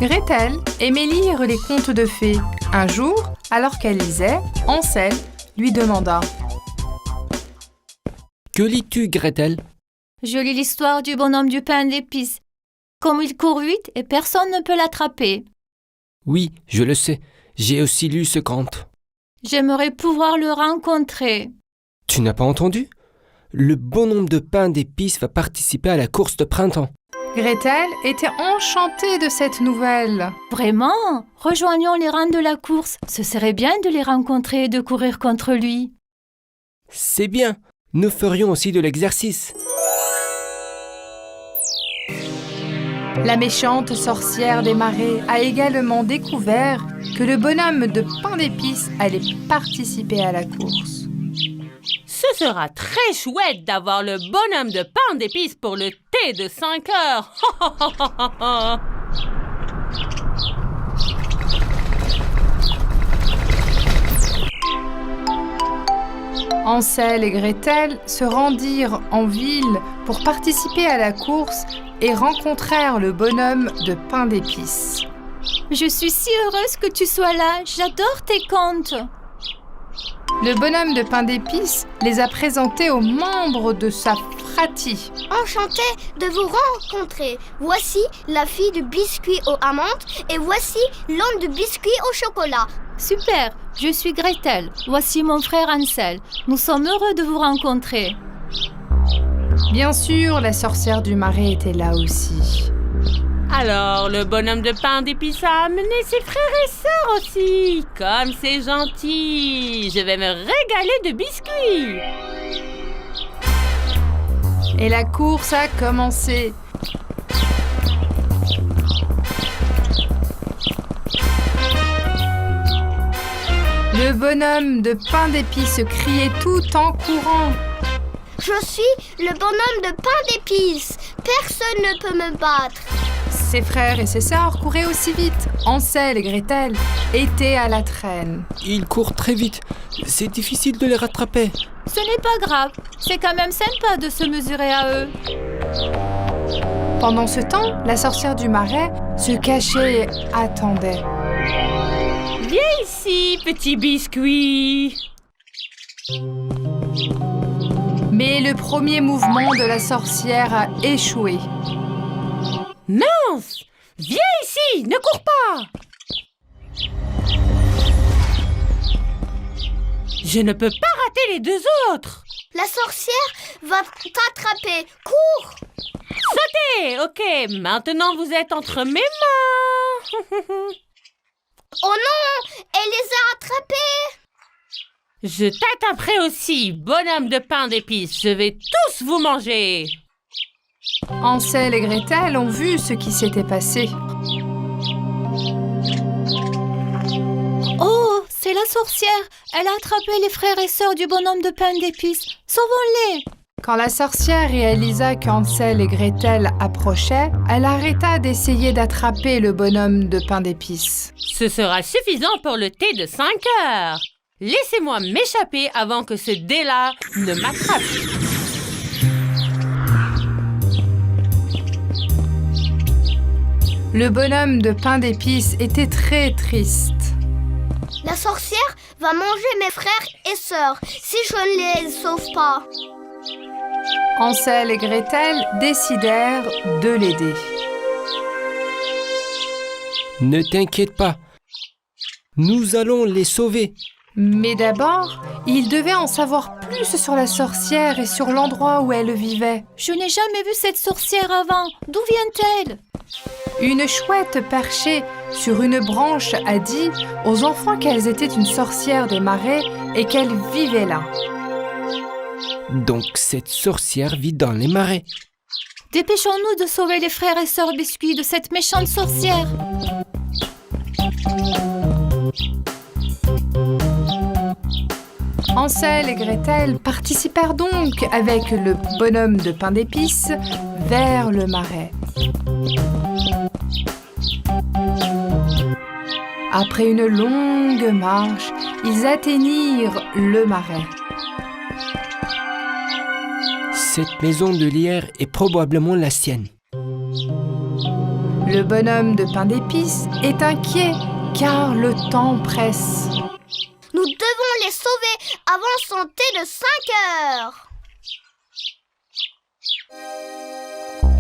Gretel aimait lire les contes de fées. Un jour, alors qu'elle lisait, Hansel lui demanda: Que lis-tu, Gretel? Je lis l'histoire du bonhomme du pain d'épices. Comme il court vite et personne ne peut l'attraper. Oui, je le sais. J'ai aussi lu ce conte. J'aimerais pouvoir le rencontrer. Tu n'as pas entendu? Le bonhomme de pain d'épices va participer à la course de printemps. Gretel était enchantée de cette nouvelle. Vraiment? Rejoignons les rangs de la course. Ce serait bien de les rencontrer et de courir contre lui. C'est bien. Nous ferions aussi de l'exercice. La méchante sorcière des marais a également découvert que le bonhomme de pain d'épices allait participer à la course. Ce sera très chouette d'avoir le bonhomme de pain d'épices pour le thé de 5 heures. Hansel et Gretel se rendirent en ville pour participer à la course et rencontrèrent le bonhomme de pain d'épices. Je suis si heureuse que tu sois là. J'adore tes contes. Le bonhomme de pain d'épices les a présentés aux membres de sa fratrie. Enchantée de vous rencontrer. Voici la fille de biscuits aux amandes et voici l'homme de biscuits au chocolat. Super, je suis Gretel. Voici mon frère Hansel. Nous sommes heureux de vous rencontrer. Bien sûr, la sorcière du marais était là aussi. Alors, le bonhomme de pain d'épices a amené ses frères et sœurs aussi. Comme c'est gentil. Je vais me régaler de biscuits. Et la course a commencé. Le bonhomme de pain d'épices criait tout en courant. Je suis le bonhomme de pain d'épices. Personne ne peut me battre. Ses frères et ses sœurs couraient aussi vite. Hansel et Gretel étaient à la traîne. Ils courent très vite. C'est difficile de les rattraper. Ce n'est pas grave. C'est quand même sympa de se mesurer à eux. Pendant ce temps, la sorcière du marais se cachait et attendait. Viens ici, petit biscuit. Mais le premier mouvement de la sorcière a échoué. Mince! Viens ici, ne cours pas! Je ne peux pas rater les deux autres! La sorcière va t'attraper. Cours! Sautez! Ok, maintenant vous êtes entre mes mains! Oh non! Elle les a attrapés! Je t'attraperai aussi, bonhomme de pain d'épices. Je vais tous vous manger! Hansel et Gretel ont vu ce qui s'était passé. Oh, c'est la sorcière. Elle a attrapé les frères et sœurs du bonhomme de pain d'épices. Sauvons-les! Quand la sorcière réalisa qu'Hansel et Gretel approchaient, elle arrêta d'essayer d'attraper le bonhomme de pain d'épices. Ce sera suffisant pour le thé de 5 heures. Laissez-moi m'échapper avant que ce dé-là ne m'attrape. Le bonhomme de pain d'épices était très triste. La sorcière va manger mes frères et sœurs si je ne les sauve pas. Hansel et Gretel décidèrent de l'aider. Ne t'inquiète pas. Nous allons les sauver. Mais d'abord, ils devaient en savoir plus sur la sorcière et sur l'endroit où elle vivait. Je n'ai jamais vu cette sorcière avant. D'où vient-elle? Une chouette perchée sur une branche a dit aux enfants qu'elles étaient une sorcière des marais et qu'elle vivait là. Donc cette sorcière vit dans les marais. Dépêchons-nous de sauver les frères et sœurs biscuits de cette méchante sorcière. Hansel et Gretel participèrent donc avec le bonhomme de pain d'épices vers le marais. Après une longue marche, ils atteignirent le marais. Cette maison de lierre est probablement la sienne. Le bonhomme de pain d'épices est inquiet car le temps presse. Nous devons les sauver avant son thé de 5 heures.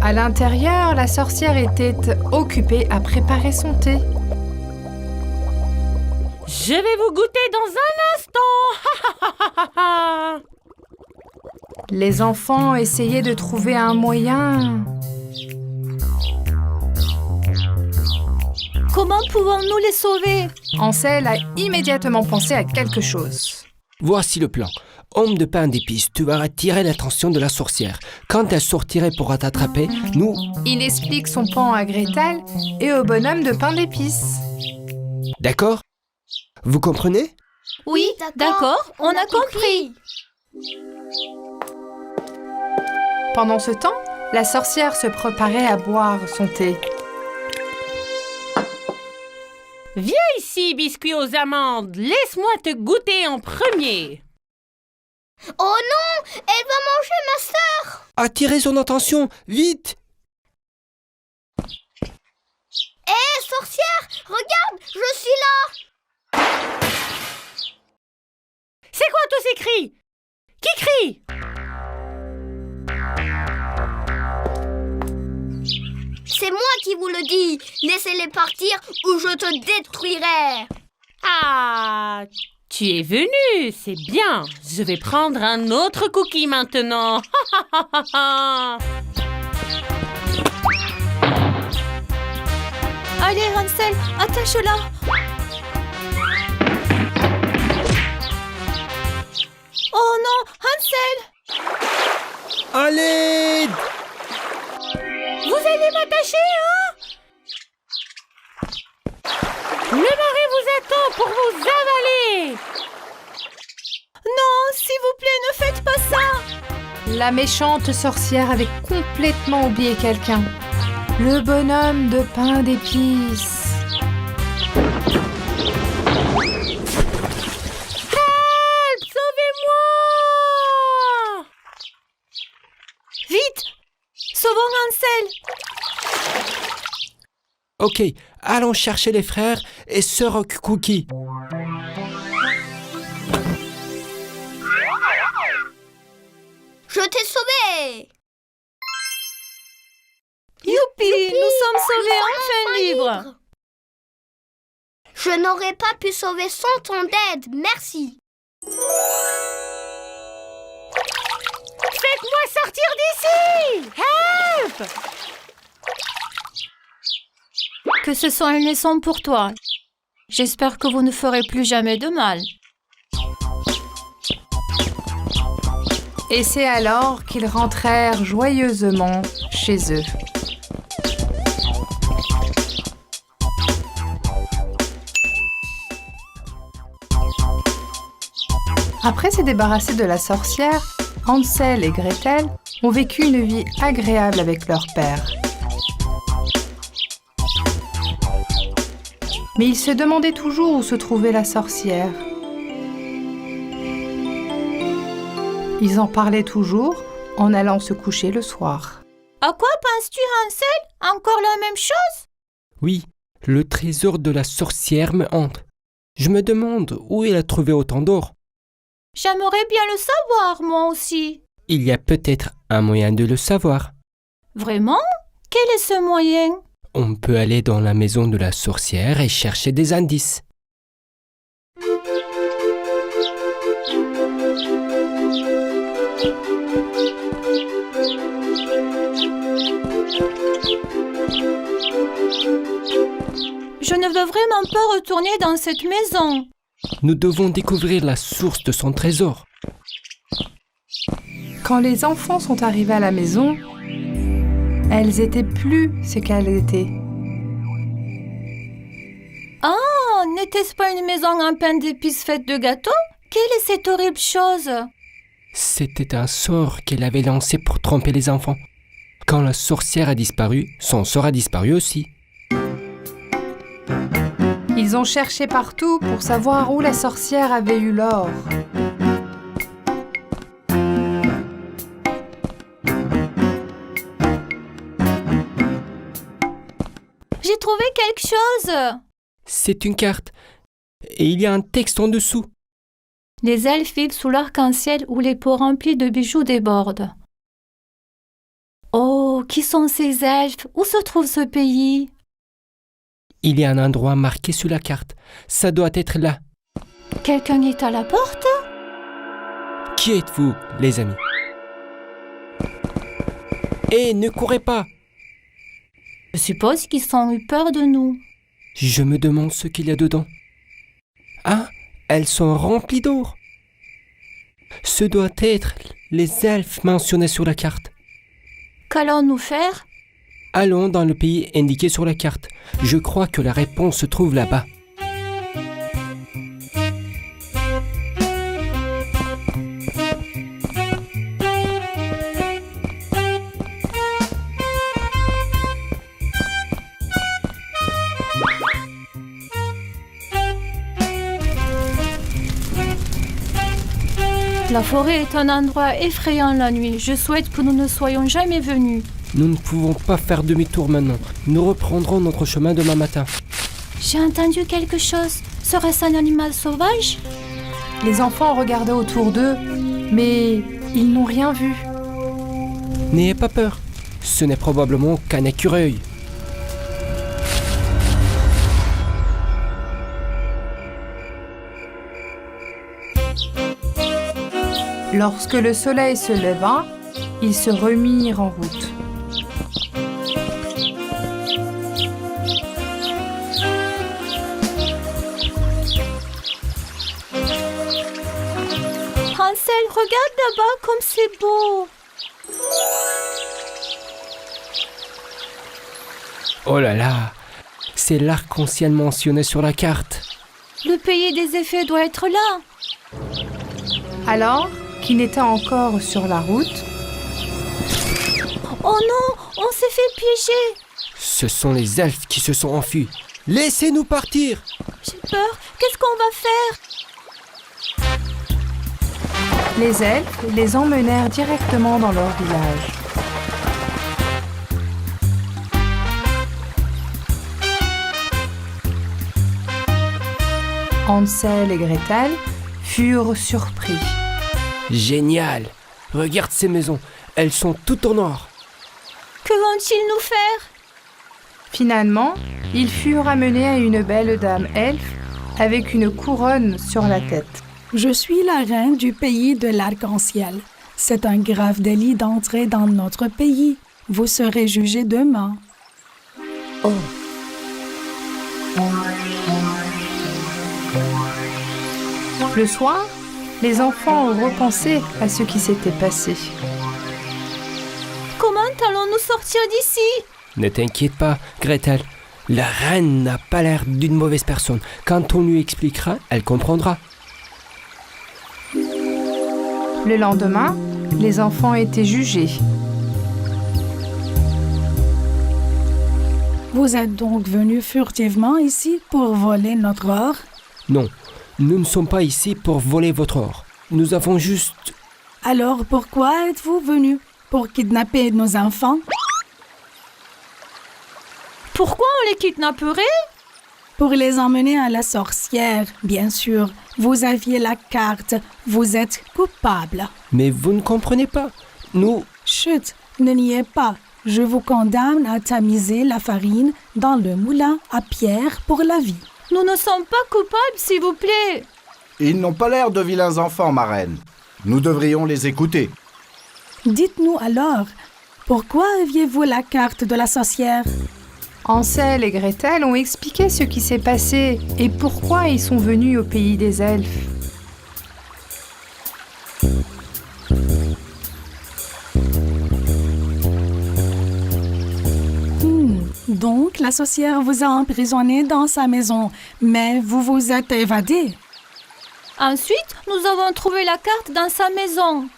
À l'intérieur, la sorcière était occupée à préparer son thé. Je vais vous goûter dans un instant. Les enfants essayaient de trouver un moyen. Comment pouvons-nous les sauver? Ansel a immédiatement pensé à quelque chose. Voici le plan. Homme de pain d'épices, tu vas attirer l'attention de la sorcière. Quand elle sortirait pour t'attraper, nous... Il explique son plan à Gretel et au bonhomme de pain d'épices. D'accord? Vous comprenez? Oui, d'accord, on a compris. Pendant ce temps, la sorcière se préparait à boire son thé. Viens ici, biscuit aux amandes. Laisse-moi te goûter en premier. Oh non, elle va manger ma sœur. Attirez son attention, vite! Hé, sorcière, regarde, je suis là. C'est quoi tous ces cris? Qui crie? C'est moi qui vous le dis. Laissez-les partir ou je te détruirai. Ah, tu es venu, c'est bien. Je vais prendre un autre cookie maintenant. Allez, Hansel, attache-la. Oh non, Hansel! Allez! Vous allez m'attacher, hein? Le mari vous attend pour vous avaler. Non, s'il vous plaît, ne faites pas ça. La méchante sorcière avait complètement oublié quelqu'un. Le bonhomme de pain d'épices. Help! Sauvez-moi! Vite! Sauvons Hansel! Ok, allons chercher les frères et sœur Cookie. Je t'ai sauvé. Youpi! Nous sommes sauvés, enfin libres! Je n'aurais pas pu sauver sans ton aide. Merci. Faites-moi sortir d'ici! Help! Que ce soit une leçon pour toi. J'espère que vous ne ferez plus jamais de mal. Et c'est alors qu'ils rentrèrent joyeusement chez eux. Après s'être débarrassés de la sorcière, Hansel et Gretel ont vécu une vie agréable avec leur père. Mais ils se demandaient toujours où se trouvait la sorcière. Ils en parlaient toujours en allant se coucher le soir. À quoi penses-tu, Hansel? Encore la même chose? Oui, le trésor de la sorcière me hante. Je me demande où elle a trouvé autant d'or. J'aimerais bien le savoir, moi aussi. Il y a peut-être un moyen de le savoir. Vraiment? Quel est ce moyen? On peut aller dans la maison de la sorcière et chercher des indices. Je ne veux vraiment pas retourner dans cette maison. Nous devons découvrir la source de son trésor. Quand les enfants sont arrivés à la maison, elles étaient plus ce qu'elles étaient. Oh, n'était-ce pas une maison en pain d'épices faite de gâteaux? Quelle est cette horrible chose? C'était un sort qu'elle avait lancé pour tromper les enfants. Quand la sorcière a disparu, son sort a disparu aussi. Ils ont cherché partout pour savoir où la sorcière avait eu l'or. J'ai trouvé quelque chose. C'est une carte. Et il y a un texte en dessous. Les elfes vivent sous l'arc-en-ciel où les pots remplis de bijoux débordent. Oh, qui sont ces elfes? Où se trouve ce pays? Il y a un endroit marqué sur la carte. Ça doit être là. Quelqu'un est à la porte? Qui êtes-vous, les amis? Hé, ne courez pas! Je suppose qu'ils ont eu peur de nous. Je me demande ce qu'il y a dedans. Ah, elles sont remplies d'or. Ce doit être les elfes mentionnés sur la carte. Qu'allons-nous faire? Allons dans le pays indiqué sur la carte. Je crois que la réponse se trouve là-bas. La forêt est un endroit effrayant la nuit. Je souhaite que nous ne soyons jamais venus. Nous ne pouvons pas faire demi-tour maintenant. Nous reprendrons notre chemin demain matin. J'ai entendu quelque chose. Serait-ce un animal sauvage? Les enfants regardaient autour d'eux, mais ils n'ont rien vu. N'ayez pas peur. Ce n'est probablement qu'un écureuil. Lorsque le soleil se leva, ils se remirent en route. Hansel, regarde là-bas comme c'est beau. Oh là là, c'est l'arc-en-ciel mentionné sur la carte. Le pays des effets doit être là. Alors qu'ils étaient encore sur la route, Oh non, on s'est fait piéger. Ce sont les elfes qui se sont enfuis. Laissez-nous partir! J'ai peur. Qu'est-ce qu'on va faire? les elfes les emmenèrent directement dans leur village. Hansel et Gretel furent surpris. Génial! Regarde ces maisons, elles sont toutes en or. Que vont-ils nous faire? Finalement, ils furent amenés à une belle dame elfe avec une couronne sur la tête. Je suis la reine du pays de l'arc-en-ciel. C'est un grave délit d'entrer dans notre pays. Vous serez jugé demain. Oh, Le soir, les enfants ont repensé à ce qui s'était passé. comment allons-nous sortir d'ici? Ne t'inquiète pas, Gretel. La reine n'a pas l'air d'une mauvaise personne. Quand on lui expliquera, elle comprendra. Le lendemain, les enfants étaient jugés. Vous êtes donc venus furtivement ici pour voler notre or? Non, nous ne sommes pas ici pour voler votre or. Nous avons juste... Alors pourquoi êtes-vous venus? Pour kidnapper nos enfants? Pourquoi on les kidnapperait? Pour les emmener à la sorcière, bien sûr. Vous aviez la carte. Vous êtes coupable. Mais vous ne comprenez pas. Nous... Chut, ne niez pas. Je vous condamne à tamiser la farine dans le moulin à pierre pour la vie. Nous ne sommes pas coupables, s'il vous plaît. Ils n'ont pas l'air de vilains enfants, ma reine. Nous devrions les écouter. Dites-nous alors, pourquoi aviez-vous la carte de la sorcière? Hansel et Gretel ont expliqué ce qui s'est passé et pourquoi ils sont venus au pays des elfes. Donc, la sorcière vous a emprisonné dans sa maison, mais vous vous êtes évadé. Ensuite, nous avons trouvé la carte dans sa maison.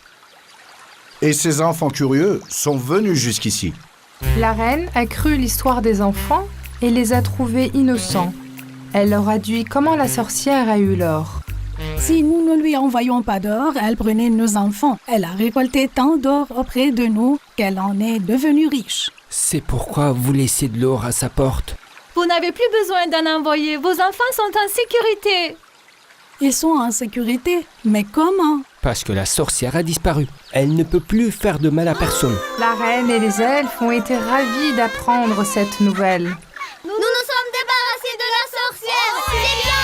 Et ces enfants curieux sont venus jusqu'ici. La reine a cru l'histoire des enfants et les a trouvés innocents. Elle leur a dit comment la sorcière a eu l'or. Si nous ne lui envoyons pas d'or, elle prenait nos enfants. Elle a récolté tant d'or auprès de nous qu'elle en est devenue riche. C'est pourquoi vous laissez de l'or à sa porte. Vous n'avez plus besoin d'en envoyer. Vos enfants sont en sécurité. Ils sont en sécurité, mais comment? Parce que la sorcière a disparu. Elle ne peut plus faire de mal à personne. La reine et les elfes ont été ravis d'apprendre cette nouvelle. Nous nous sommes débarrassés de la sorcière. C'est bien.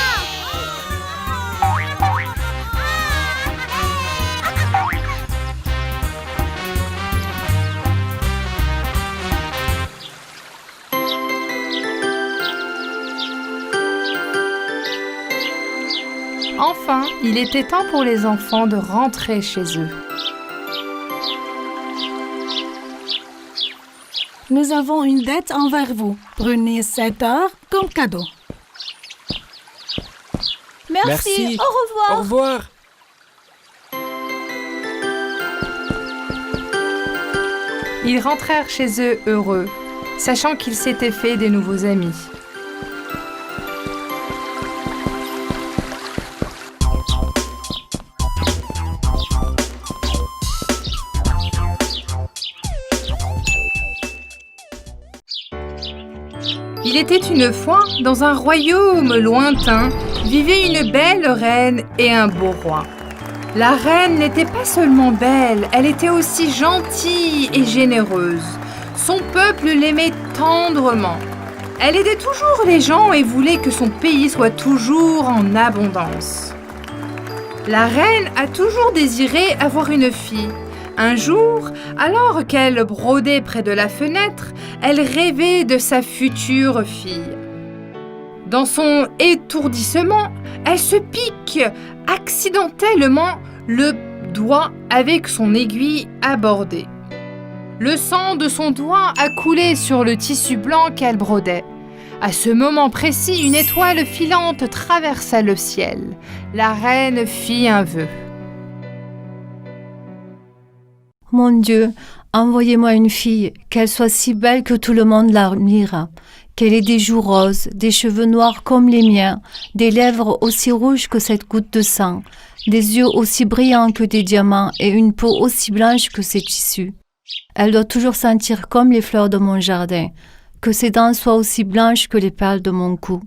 Enfin, il était temps pour les enfants de rentrer chez eux. Nous avons une dette envers vous. Prenez 7 heures comme cadeau. Merci. Au revoir. Au revoir. Ils rentrèrent chez eux heureux, sachant qu'ils s'étaient fait des nouveaux amis. Il était une fois, dans un royaume lointain, vivait une belle reine et un beau roi. La reine n'était pas seulement belle, elle était aussi gentille et généreuse. Son peuple l'aimait tendrement. Elle aidait toujours les gens et voulait que son pays soit toujours en abondance. La reine a toujours désiré avoir une fille. Un jour, alors qu'elle brodait près de la fenêtre, elle rêvait de sa future fille. Dans son étourdissement, elle se pique accidentellement le doigt avec son aiguille abordée. Le sang de son doigt a coulé sur le tissu blanc qu'elle brodait. À ce moment précis, une étoile filante traversa le ciel. La reine fit un vœu. Mon Dieu, envoyez-moi une fille, qu'elle soit si belle que tout le monde l'admire, qu'elle ait des joues roses, des cheveux noirs comme les miens, des lèvres aussi rouges que cette goutte de sang, des yeux aussi brillants que des diamants et une peau aussi blanche que ces tissus. Elle doit toujours sentir comme les fleurs de mon jardin, que ses dents soient aussi blanches que les perles de mon cou.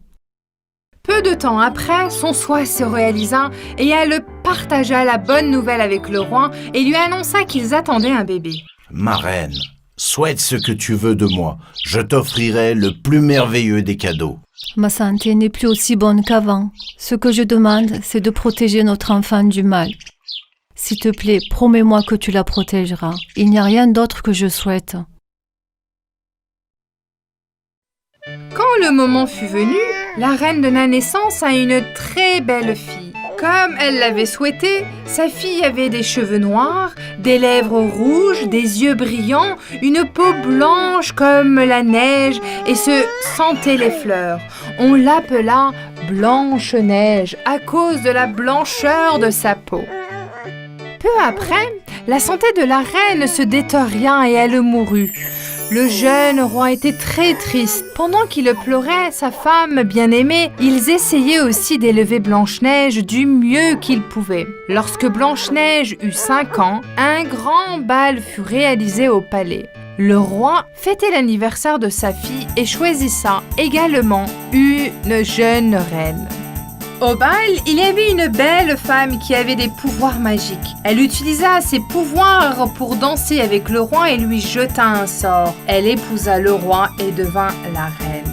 Peu de temps après, son souhait se réalisa et elle partagea la bonne nouvelle avec le roi et lui annonça qu'ils attendaient un bébé. Ma reine, souhaite ce que tu veux de moi. Je t'offrirai le plus merveilleux des cadeaux. Ma santé n'est plus aussi bonne qu'avant. Ce que je demande, c'est de protéger notre enfant du mal. S'il te plaît, promets-moi que tu la protégeras. Il n'y a rien d'autre que je souhaite. Quand le moment fut venu, la reine donna naissance à une très belle fille. Comme elle l'avait souhaité, sa fille avait des cheveux noirs, des lèvres rouges, des yeux brillants, une peau blanche comme la neige et se sentait les fleurs. On l'appela Blanche-Neige à cause de la blancheur de sa peau. Peu après, la santé de la reine se détériorait et elle mourut. Le jeune roi était très triste. Pendant qu'il pleurait sa femme bien-aimée, ils essayaient aussi d'élever Blanche-Neige du mieux qu'ils pouvaient. Lorsque Blanche-Neige eut 5 ans, un grand bal fut réalisé au palais. Le roi fêtait l'anniversaire de sa fille et choisissa également une jeune reine. Au bal, il y avait une belle femme qui avait des pouvoirs magiques. Elle utilisa ses pouvoirs pour danser avec le roi et lui jeta un sort. Elle épousa le roi et devint la reine.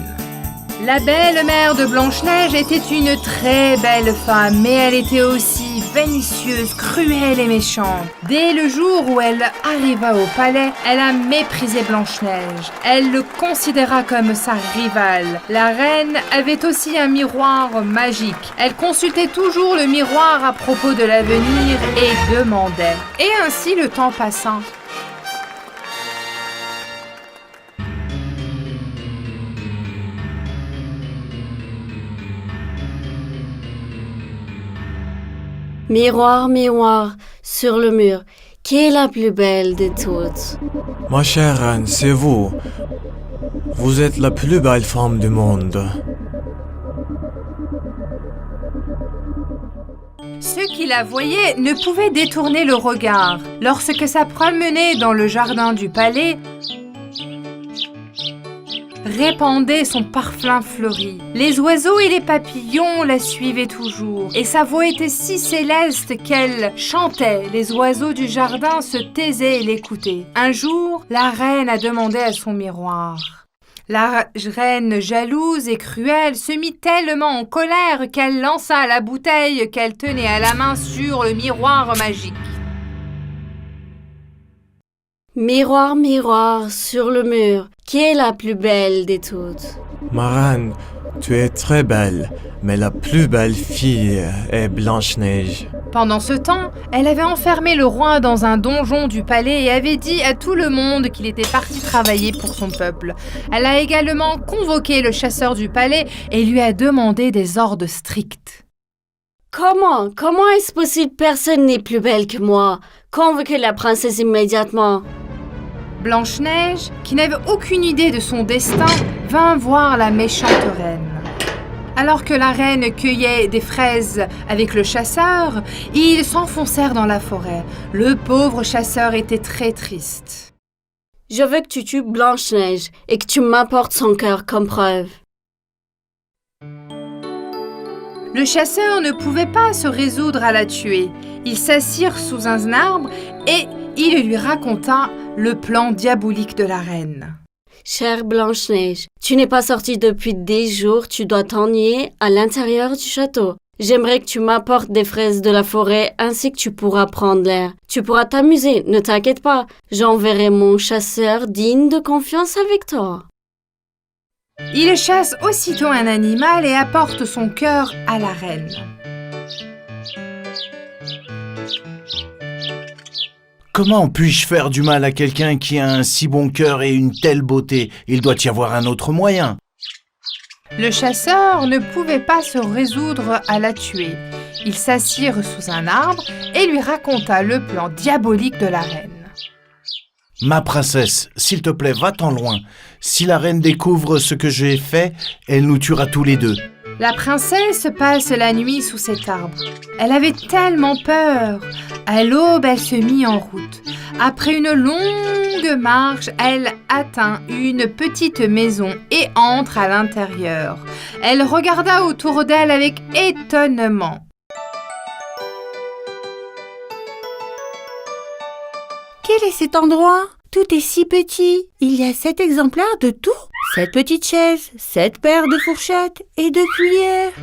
La belle-mère de Blanche-Neige était une très belle femme, mais elle était aussi vénitieuse, cruelle et méchante. Dès le jour où elle arriva au palais, elle a méprisé Blanche-Neige. Elle le considéra comme sa rivale. La reine avait aussi un miroir magique. Elle consultait toujours le miroir à propos de l'avenir et demandait. Et ainsi le temps passa. Miroir, miroir, sur le mur, qui est la plus belle de toutes? Ma chère reine, c'est vous. Vous êtes la plus belle femme du monde. Ceux qui la voyaient ne pouvaient détourner le regard. Lorsque ça promenait dans le jardin du palais, répandait son parfum fleuri. Les oiseaux et les papillons la suivaient toujours, et sa voix était si céleste qu'elle chantait. Les oiseaux du jardin se taisaient et l'écoutaient. Un jour, la reine a demandé à son miroir. La reine, jalouse et cruelle, se mit tellement en colère qu'elle lança la bouteille qu'elle tenait à la main sur le miroir magique. Miroir, miroir sur le mur, qui est la plus belle des toutes? Ma reine, tu es très belle, mais la plus belle fille est Blanche-Neige. Pendant ce temps, elle avait enfermé le roi dans un donjon du palais et avait dit à tout le monde qu'il était parti travailler pour son peuple. Elle a également convoqué le chasseur du palais et lui a demandé des ordres stricts. Comment est-ce possible? Personne n'est plus belle que moi. Convoquez la princesse immédiatement. Blanche-Neige, qui n'avait aucune idée de son destin, vint voir la méchante reine. Alors que la reine cueillait des fraises avec le chasseur, ils s'enfoncèrent dans la forêt. Le pauvre chasseur était très triste. Je veux que tu tues Blanche-Neige et que tu m'apportes son cœur comme preuve. Le chasseur ne pouvait pas se résoudre à la tuer. Ils s'assirent sous un arbre et il lui raconta le plan diabolique de la reine. Chère Blanche-Neige, tu n'es pas sortie depuis des jours, tu dois t'ennuyer à l'intérieur du château. J'aimerais que tu m'apportes des fraises de la forêt ainsi que tu pourras prendre l'air. Tu pourras t'amuser, ne t'inquiète pas. J'enverrai mon chasseur digne de confiance avec toi. Il chasse aussitôt un animal et apporte son cœur à la reine. Comment puis-je faire du mal à quelqu'un qui a un si bon cœur et une telle beauté? Il doit y avoir un autre moyen. Le chasseur ne pouvait pas se résoudre à la tuer. Ils s'assirent sous un arbre et lui raconta le plan diabolique de la reine. Ma princesse, s'il te plaît, va-t'en loin. Si la reine découvre ce que j'ai fait, elle nous tuera tous les deux. La princesse passe la nuit sous cet arbre. Elle avait tellement peur. À l'aube, elle se mit en route. Après une longue marche, elle atteint une petite maison et entre à l'intérieur. Elle regarda autour d'elle avec étonnement. Quel est cet endroit? Tout est si petit. Il y a 7 exemplaires de tout. 7 petites chaises, 7 paires de fourchettes et de cuillères.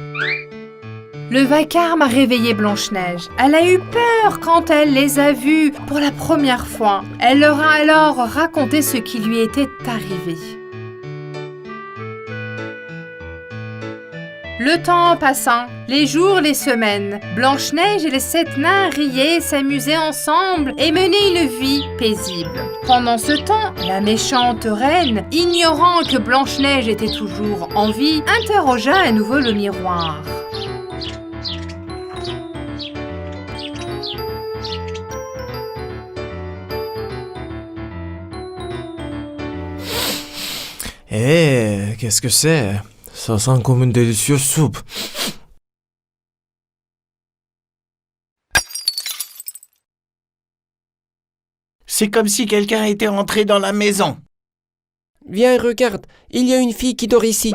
Le vacarme a réveillé Blanche-Neige. Elle a eu peur quand elle les a vus pour la première fois. Elle leur a alors raconté ce qui lui était arrivé. Le temps passant, les jours, les semaines, Blanche-Neige et les 7 nains riaient, s'amusaient ensemble et menaient une vie paisible. Pendant ce temps, la méchante reine, ignorant que Blanche-Neige était toujours en vie, interrogea à nouveau le miroir. Qu'est-ce que c'est? Ça sent comme une délicieuse soupe. C'est comme si quelqu'un était entré dans la maison. Viens, regarde, il y a une fille qui dort ici.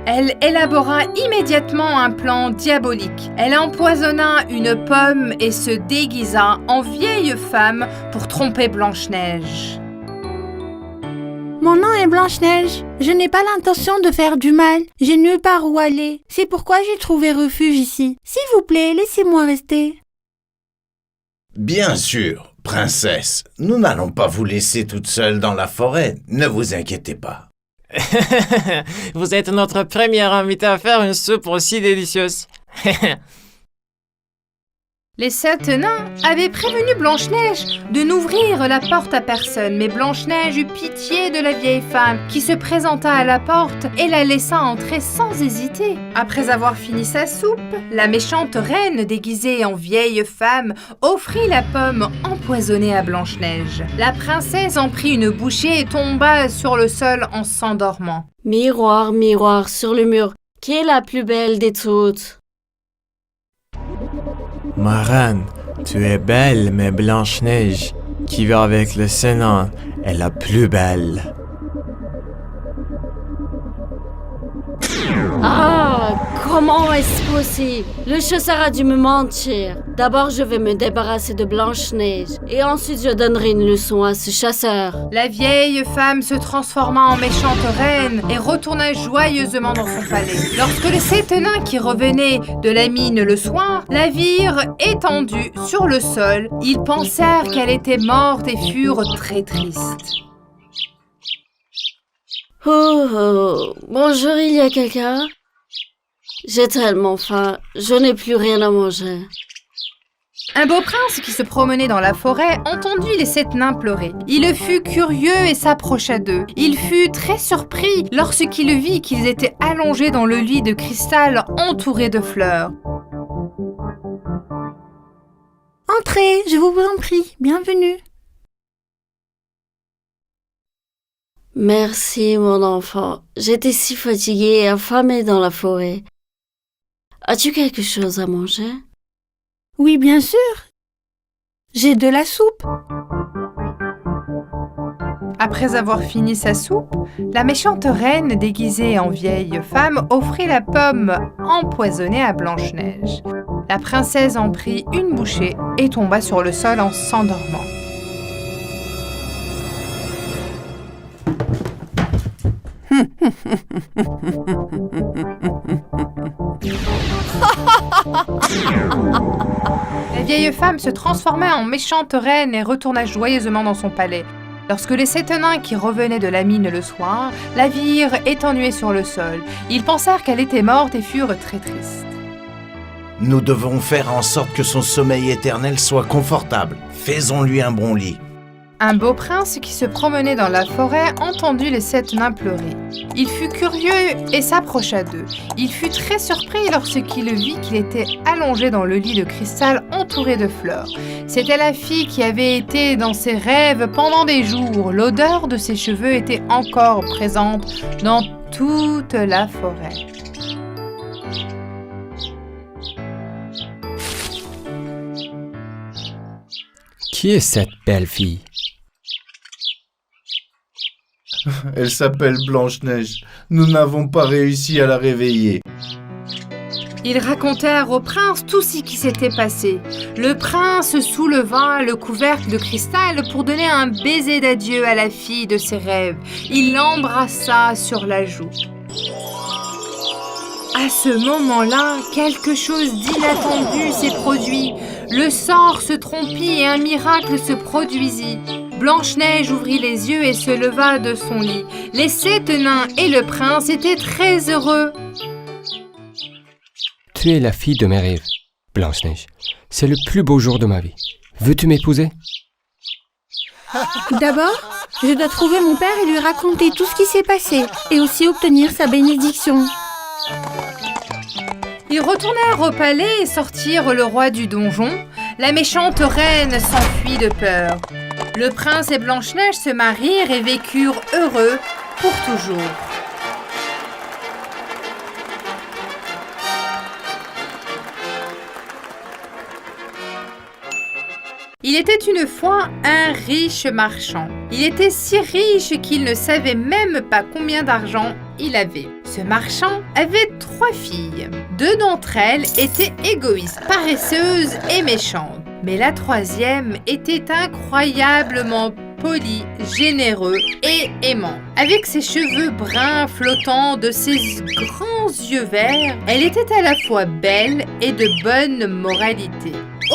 Elle élabora immédiatement un plan diabolique. Elle empoisonna une pomme et se déguisa en vieille femme pour tromper Blanche-Neige. Mon nom est Blanche-Neige. Je n'ai pas l'intention de faire du mal. J'ai nulle part où aller. C'est pourquoi j'ai trouvé refuge ici. S'il vous plaît, laissez-moi rester. Bien sûr, princesse. Nous n'allons pas vous laisser toute seule dans la forêt. Ne vous inquiétez pas. Vous êtes notre première invitée à faire une soupe aussi délicieuse. Les 7 nains avaient prévenu Blanche-Neige de n'ouvrir la porte à personne, mais Blanche-Neige eut pitié de la vieille femme qui se présenta à la porte et la laissa entrer sans hésiter. Après avoir fini sa soupe, la méchante reine, déguisée en vieille femme, offrit la pomme empoisonnée à Blanche-Neige. La princesse en prit une bouchée et tomba sur le sol en s'endormant. Miroir, miroir sur le mur, qui est la plus belle des toutes? Ma reine, tu es belle, mais Blanche-Neige, qui va avec le Sénat, est la plus belle. Ah, comment est-ce possible? Le chasseur a dû me mentir. D'abord, je vais me débarrasser de Blanche-Neige et ensuite je donnerai une leçon à ce chasseur. La vieille femme se transforma en méchante reine et retourna joyeusement dans son palais. Lorsque les 7 nains qui revenaient de la mine le soir la virent étendue sur le sol, ils pensèrent qu'elle était morte et furent très tristes. Oh, bonjour, il y a quelqu'un? J'ai tellement faim, je n'ai plus rien à manger. Un beau prince qui se promenait dans la forêt entendit les 7 nains pleurer. Il fut curieux et s'approcha d'eux. Il fut très surpris lorsqu'il vit qu'ils étaient allongés dans le lit de cristal entouré de fleurs. Entrez, je vous en prie, bienvenue. Merci, mon enfant. J'étais si fatiguée et affamée dans la forêt. As-tu quelque chose à manger? Oui, bien sûr. J'ai de la soupe. Après avoir fini sa soupe, la méchante reine déguisée en vieille femme offrit la pomme empoisonnée à Blanche-Neige. La princesse en prit une bouchée et tomba sur le sol en s'endormant. La vieille femme se transforma en méchante reine et retourna joyeusement dans son palais. Lorsque les 7 nains qui revenaient de la mine le soir la virent étenduée sur le sol, ils pensèrent qu'elle était morte et furent très tristes. Nous devons faire en sorte que son sommeil éternel soit confortable. Faisons-lui un bon lit. Un beau prince qui se promenait dans la forêt entendit les 7 nains pleurer. Il fut curieux et s'approcha d'eux. Il fut très surpris lorsqu'il vit qu'il était allongé dans le lit de cristal entouré de fleurs. C'était la fille qui avait été dans ses rêves pendant des jours. L'odeur de ses cheveux était encore présente dans toute la forêt. Qui est cette belle fille? Elle s'appelle Blanche-Neige. Nous n'avons pas réussi à la réveiller. Ils racontèrent au prince tout ce qui s'était passé. Le prince souleva le couvercle de cristal pour donner un baiser d'adieu à la fille de ses rêves. Il l'embrassa sur la joue. À ce moment-là, quelque chose d'inattendu s'est produit. Le sort se trompit et un miracle se produisit. Blanche-Neige ouvrit les yeux et se leva de son lit. Les 7 nains et le prince étaient très heureux. Tu es la fille de mes rêves, Blanche-Neige. C'est le plus beau jour de ma vie. Veux-tu m'épouser? D'abord, je dois trouver mon père et lui raconter tout ce qui s'est passé, et aussi obtenir sa bénédiction. Ils retournèrent au palais et sortirent le roi du donjon. La méchante reine s'enfuit de peur. Le prince et Blanche-Neige se marièrent et vécurent heureux pour toujours. Il était une fois un riche marchand. Il était si riche qu'il ne savait même pas combien d'argent il avait. Ce marchand avait 3 filles. 2 d'entre elles étaient égoïstes, paresseuses et méchantes. Mais la 3e était incroyablement poli, généreux et aimant. Avec ses cheveux bruns flottants de ses grands yeux verts, elle était à la fois belle et de bonne moralité.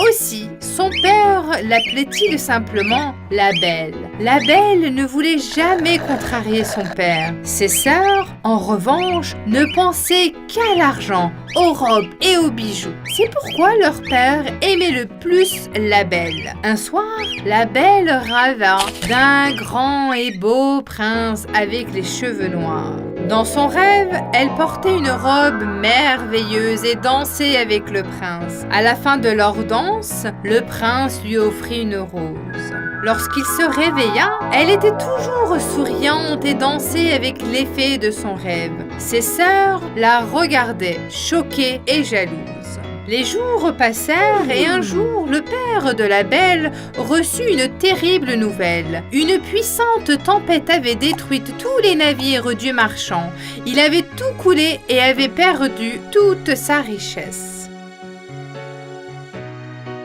Aussi, son père l'appelait-il simplement la Belle. La Belle ne voulait jamais contrarier son père. Ses sœurs, en revanche, ne pensaient qu'à l'argent, aux robes et aux bijoux. C'est pourquoi leur père aimait le plus la Belle. Un soir, la Belle rêva d'un grand et beau prince avec les cheveux noirs. Dans son rêve, elle portait une robe merveilleuse et dansait avec le prince. À la fin de leur danse, le prince lui offrit une rose. Lorsqu'il se réveilla, elle était toujours souriante et dansait avec l'effet de son rêve. Ses sœurs la regardaient, choquées et jalouses. Les jours passèrent et un jour, le père de la belle reçut une terrible nouvelle. Une puissante tempête avait détruit tous les navires du marchand. Il avait tout coulé et avait perdu toute sa richesse.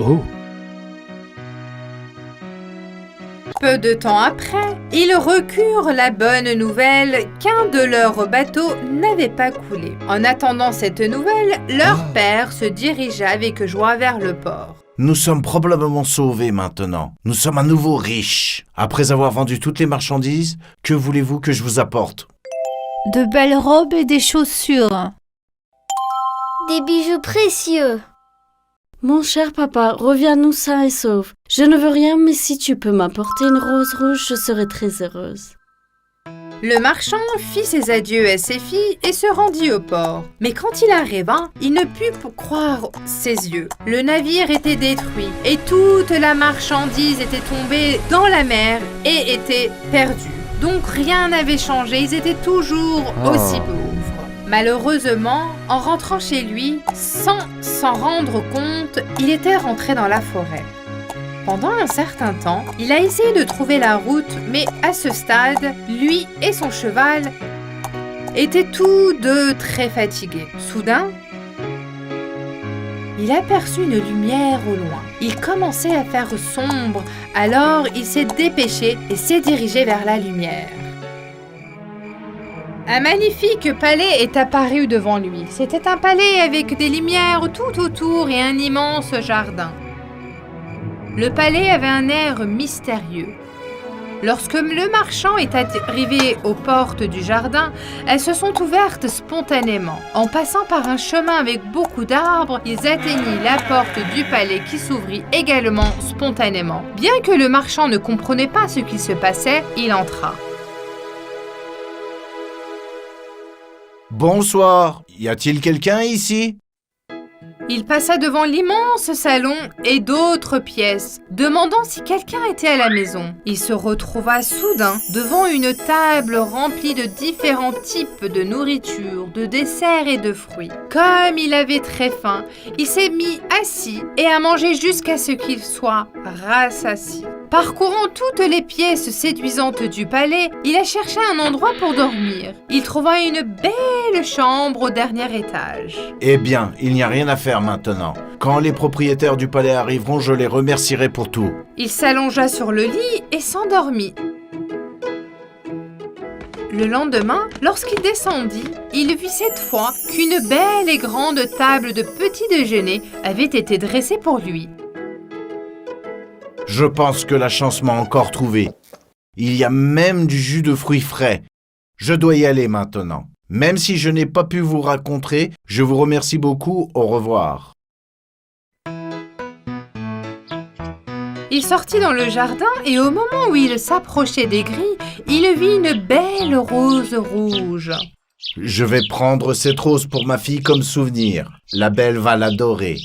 Oh! Peu de temps après, ils recurent la bonne nouvelle qu'un de leurs bateaux n'avait pas coulé. En attendant cette nouvelle, leur père se dirigea avec joie vers le port. Nous sommes probablement sauvés maintenant. Nous sommes à nouveau riches. Après avoir vendu toutes les marchandises, que voulez-vous que je vous apporte? De belles robes et des chaussures. Des bijoux précieux. Mon cher papa, reviens-nous sain et sauf. Je ne veux rien, mais si tu peux m'apporter une rose rouge, je serai très heureuse. Le marchand fit ses adieux à ses filles et se rendit au port. Mais quand il arriva, il ne put croire ses yeux. Le navire était détruit et toute la marchandise était tombée dans la mer et était perdue. Donc rien n'avait changé, ils étaient toujours aussi pauvres. Malheureusement, en rentrant chez lui, sans s'en rendre compte, il était rentré dans la forêt. Pendant un certain temps, il a essayé de trouver la route, mais à ce stade, lui et son cheval étaient tous deux très fatigués. Soudain, il aperçut une lumière au loin. Il commençait à faire sombre, alors il s'est dépêché et s'est dirigé vers la lumière. Un magnifique palais est apparu devant lui. C'était un palais avec des lumières tout autour et un immense jardin. Le palais avait un air mystérieux. Lorsque le marchand est arrivé aux portes du jardin, elles se sont ouvertes spontanément. En passant par un chemin avec beaucoup d'arbres, ils atteignirent la porte du palais qui s'ouvrit également spontanément. Bien que le marchand ne comprenait pas ce qui se passait, il entra. Bonsoir. Y a-t-il quelqu'un ici? Il passa devant l'immense salon et d'autres pièces, demandant si quelqu'un était à la maison. Il se retrouva soudain devant une table remplie de différents types de nourriture, de desserts et de fruits. Comme il avait très faim, il s'est mis assis et a mangé jusqu'à ce qu'il soit rassasié. Parcourant toutes les pièces séduisantes du palais, il a cherché un endroit pour dormir. Il trouva une belle chambre au dernier étage. Eh bien, il n'y a rien à faire maintenant. Quand les propriétaires du palais arriveront, je les remercierai pour tout. Il s'allongea sur le lit et s'endormit. Le lendemain, lorsqu'il descendit, il vit cette fois qu'une belle et grande table de petit déjeuner avait été dressée pour lui. Je pense que la chance m'a encore trouvé. Il y a même du jus de fruits frais. Je dois y aller maintenant. Même si je n'ai pas pu vous rencontrer, je vous remercie beaucoup. Au revoir. Il sortit dans le jardin et au moment où il s'approchait des grilles, il vit une belle rose rouge. Je vais prendre cette rose pour ma fille comme souvenir. La belle va l'adorer.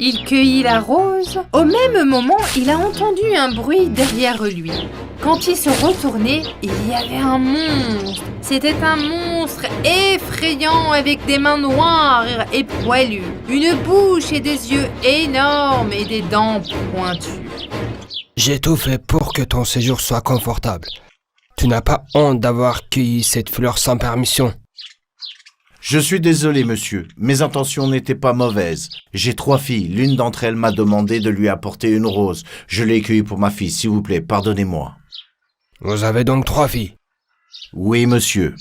Il cueillit la rose. Au même moment, il a entendu un bruit derrière lui. Quand il se retournait, il y avait un monstre. C'était un monstre effrayant avec des mains noires et poilues, une bouche et des yeux énormes et des dents pointues. J'ai tout fait pour que ton séjour soit confortable. Tu n'as pas honte d'avoir cueilli cette fleur sans permission? Je suis désolé, monsieur. Mes intentions n'étaient pas mauvaises. J'ai 3 filles. L'une d'entre elles m'a demandé de lui apporter une rose. Je l'ai cueillie pour ma fille. S'il vous plaît, pardonnez-moi. Vous avez donc 3 filles? Oui, monsieur.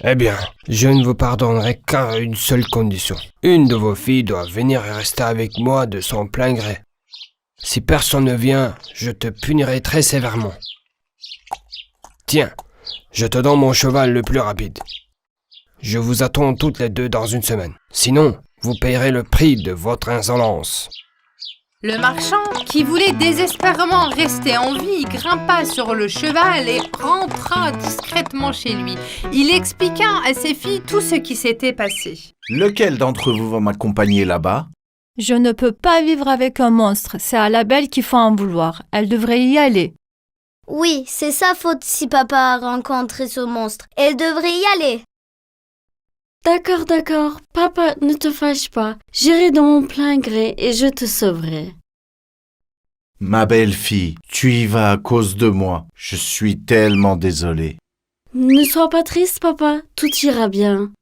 Eh bien, je ne vous pardonnerai qu'à une seule condition. Une de vos filles doit venir et rester avec moi de son plein gré. Si personne ne vient, je te punirai très sévèrement. Tiens, je te donne mon cheval le plus rapide. Je vous attends toutes les 2 dans une semaine. Sinon, vous payerez le prix de votre insolence. Le marchand, qui voulait désespérément rester en vie, grimpa sur le cheval et rentra discrètement chez lui. Il expliqua à ses filles tout ce qui s'était passé. Lequel d'entre vous va m'accompagner là-bas? Je ne peux pas vivre avec un monstre. C'est à la belle qu'il faut en vouloir. Elle devrait y aller. Oui, c'est sa faute si papa a rencontré ce monstre. Elle devrait y aller. D'accord. Papa, ne te fâche pas. J'irai de mon plein gré et je te sauverai. Ma belle-fille, tu y vas à cause de moi. Je suis tellement désolé. Ne sois pas triste, papa. Tout ira bien.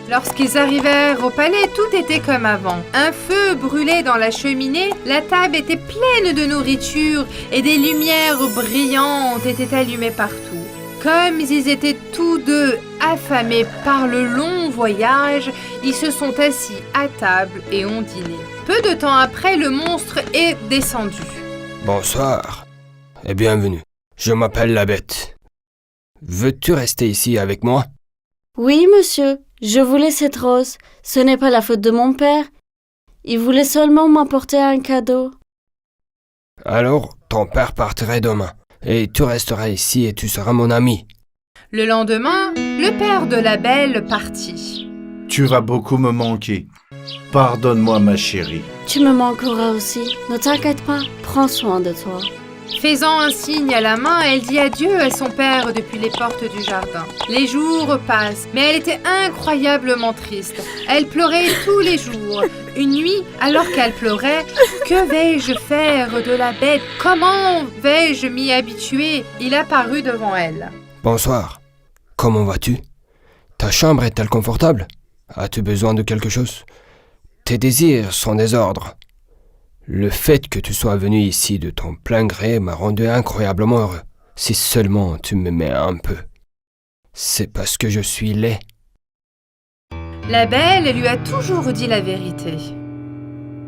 Lorsqu'ils arrivèrent au palais, tout était comme avant. Un feu brûlait dans la cheminée, la table était pleine de nourriture et des lumières brillantes étaient allumées partout. Comme ils étaient tous deux affamés par le long voyage, ils se sont assis à table et ont dîné. Peu de temps après, le monstre est descendu. Bonsoir et bienvenue. Je m'appelle la Bête. Veux-tu rester ici avec moi? Oui, monsieur. Je voulais cette rose. Ce n'est pas la faute de mon père. Il voulait seulement m'apporter un cadeau. Alors, ton père partirait demain. Et tu resteras ici et tu seras mon ami. Le lendemain, le père de la belle partit. Tu vas beaucoup me manquer. Pardonne-moi, ma chérie. Tu me manqueras aussi. Ne t'inquiète pas. Prends soin de toi. Faisant un signe à la main, elle dit adieu à son père depuis les portes du jardin. Les jours passent, mais elle était incroyablement triste. Elle pleurait tous les jours. Une nuit, alors qu'elle pleurait, que vais-je faire de la bête? Comment vais-je m'y habituer? Il apparut devant elle. Bonsoir. Comment vas-tu? Ta chambre est-elle confortable? As-tu besoin de quelque chose? Tes désirs sont des ordres. Le fait que tu sois venu ici de ton plein gré m'a rendu incroyablement heureux. Si seulement tu m'aimais un peu. C'est parce que je suis laid. La belle lui a toujours dit la vérité.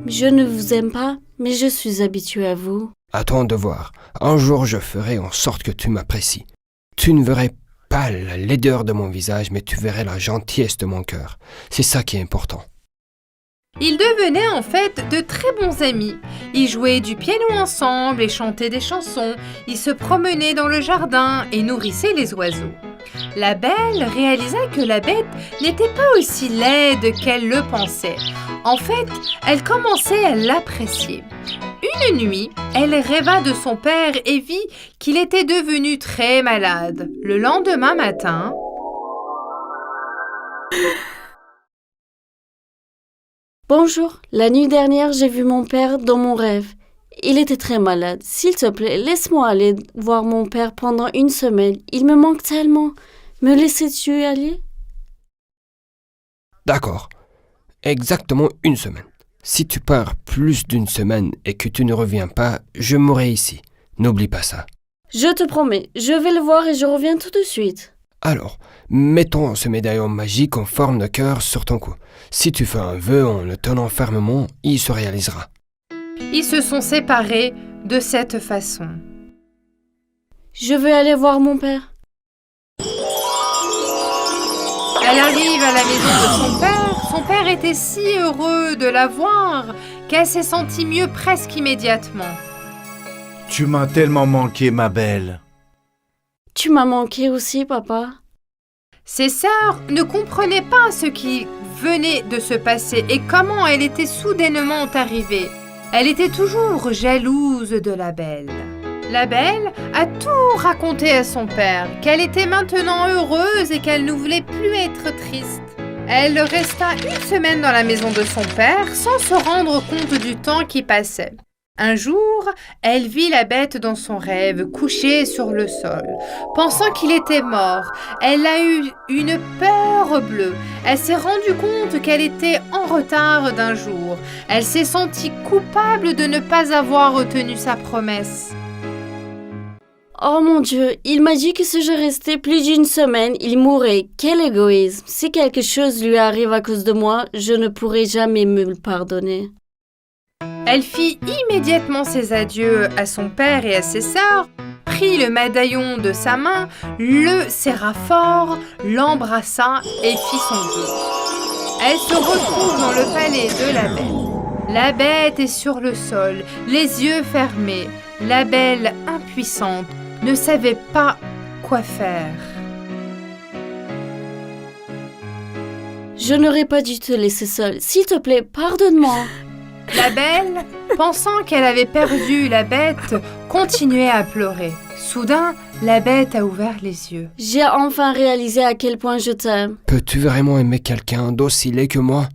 Je ne vous aime pas, mais je suis habituée à vous. Attends de voir. Un jour, je ferai en sorte que tu m'apprécies. Tu ne verrais pas la laideur de mon visage, mais tu verrais la gentillesse de mon cœur. C'est ça qui est important. Ils devenaient en fait de très bons amis. Ils jouaient du piano ensemble et chantaient des chansons. Ils se promenaient dans le jardin et nourrissaient les oiseaux. La belle réalisa que la bête n'était pas aussi laide qu'elle le pensait. En fait, elle commençait à l'apprécier. Une nuit, elle rêva de son père et vit qu'il était devenu très malade. Le lendemain matin... Bonjour, la nuit dernière, j'ai vu mon père dans mon rêve. Il était très malade. S'il te plaît, laisse-moi aller voir mon père pendant une semaine. Il me manque tellement. Me laisses-tu aller? D'accord. Exactement une semaine. Si tu pars plus d'une semaine et que tu ne reviens pas, je mourrai ici. N'oublie pas ça. Je te promets, je vais le voir et je reviens tout de suite. Alors, mettons ce médaillon magique en forme de cœur sur ton cou. Si tu fais un vœu en le tenant fermement, il se réalisera. Ils se sont séparés de cette façon. Je veux aller voir mon père. Elle arrive à la maison de son père. Son père était si heureux de la voir qu'elle s'est sentie mieux presque immédiatement. Tu m'as tellement manqué, ma belle. Tu m'as manqué aussi, papa. Ses sœurs ne comprenaient pas ce qui venait de se passer et comment elle était soudainement arrivée. Elle était toujours jalouse de la belle. La belle a tout raconté à son père, qu'elle était maintenant heureuse et qu'elle ne voulait plus être triste. Elle resta une semaine dans la maison de son père sans se rendre compte du temps qui passait. Un jour, elle vit la bête dans son rêve, couchée sur le sol. Pensant qu'il était mort, elle a eu une peur bleue. Elle s'est rendue compte qu'elle était en retard d'un jour. Elle s'est sentie coupable de ne pas avoir tenu sa promesse. Oh mon Dieu, il m'a dit que si je restais plus d'une semaine, il mourrait. Quel égoïsme. Si quelque chose lui arrive à cause de moi, je ne pourrai jamais me le pardonner. Elle fit immédiatement ses adieux à son père et à ses sœurs, prit le médaillon de sa main, le serra fort, l'embrassa et fit son vœu. Elle se retrouve dans le palais de la bête. La bête est sur le sol, les yeux fermés. La belle, impuissante, ne savait pas quoi faire. Je n'aurais pas dû te laisser seule. S'il te plaît, pardonne-moi. La belle, pensant qu'elle avait perdu la bête, continuait à pleurer. Soudain, La bête a ouvert les yeux. J'ai enfin réalisé à quel point je t'aime. Peux-tu vraiment aimer quelqu'un d'aussi laid que moi?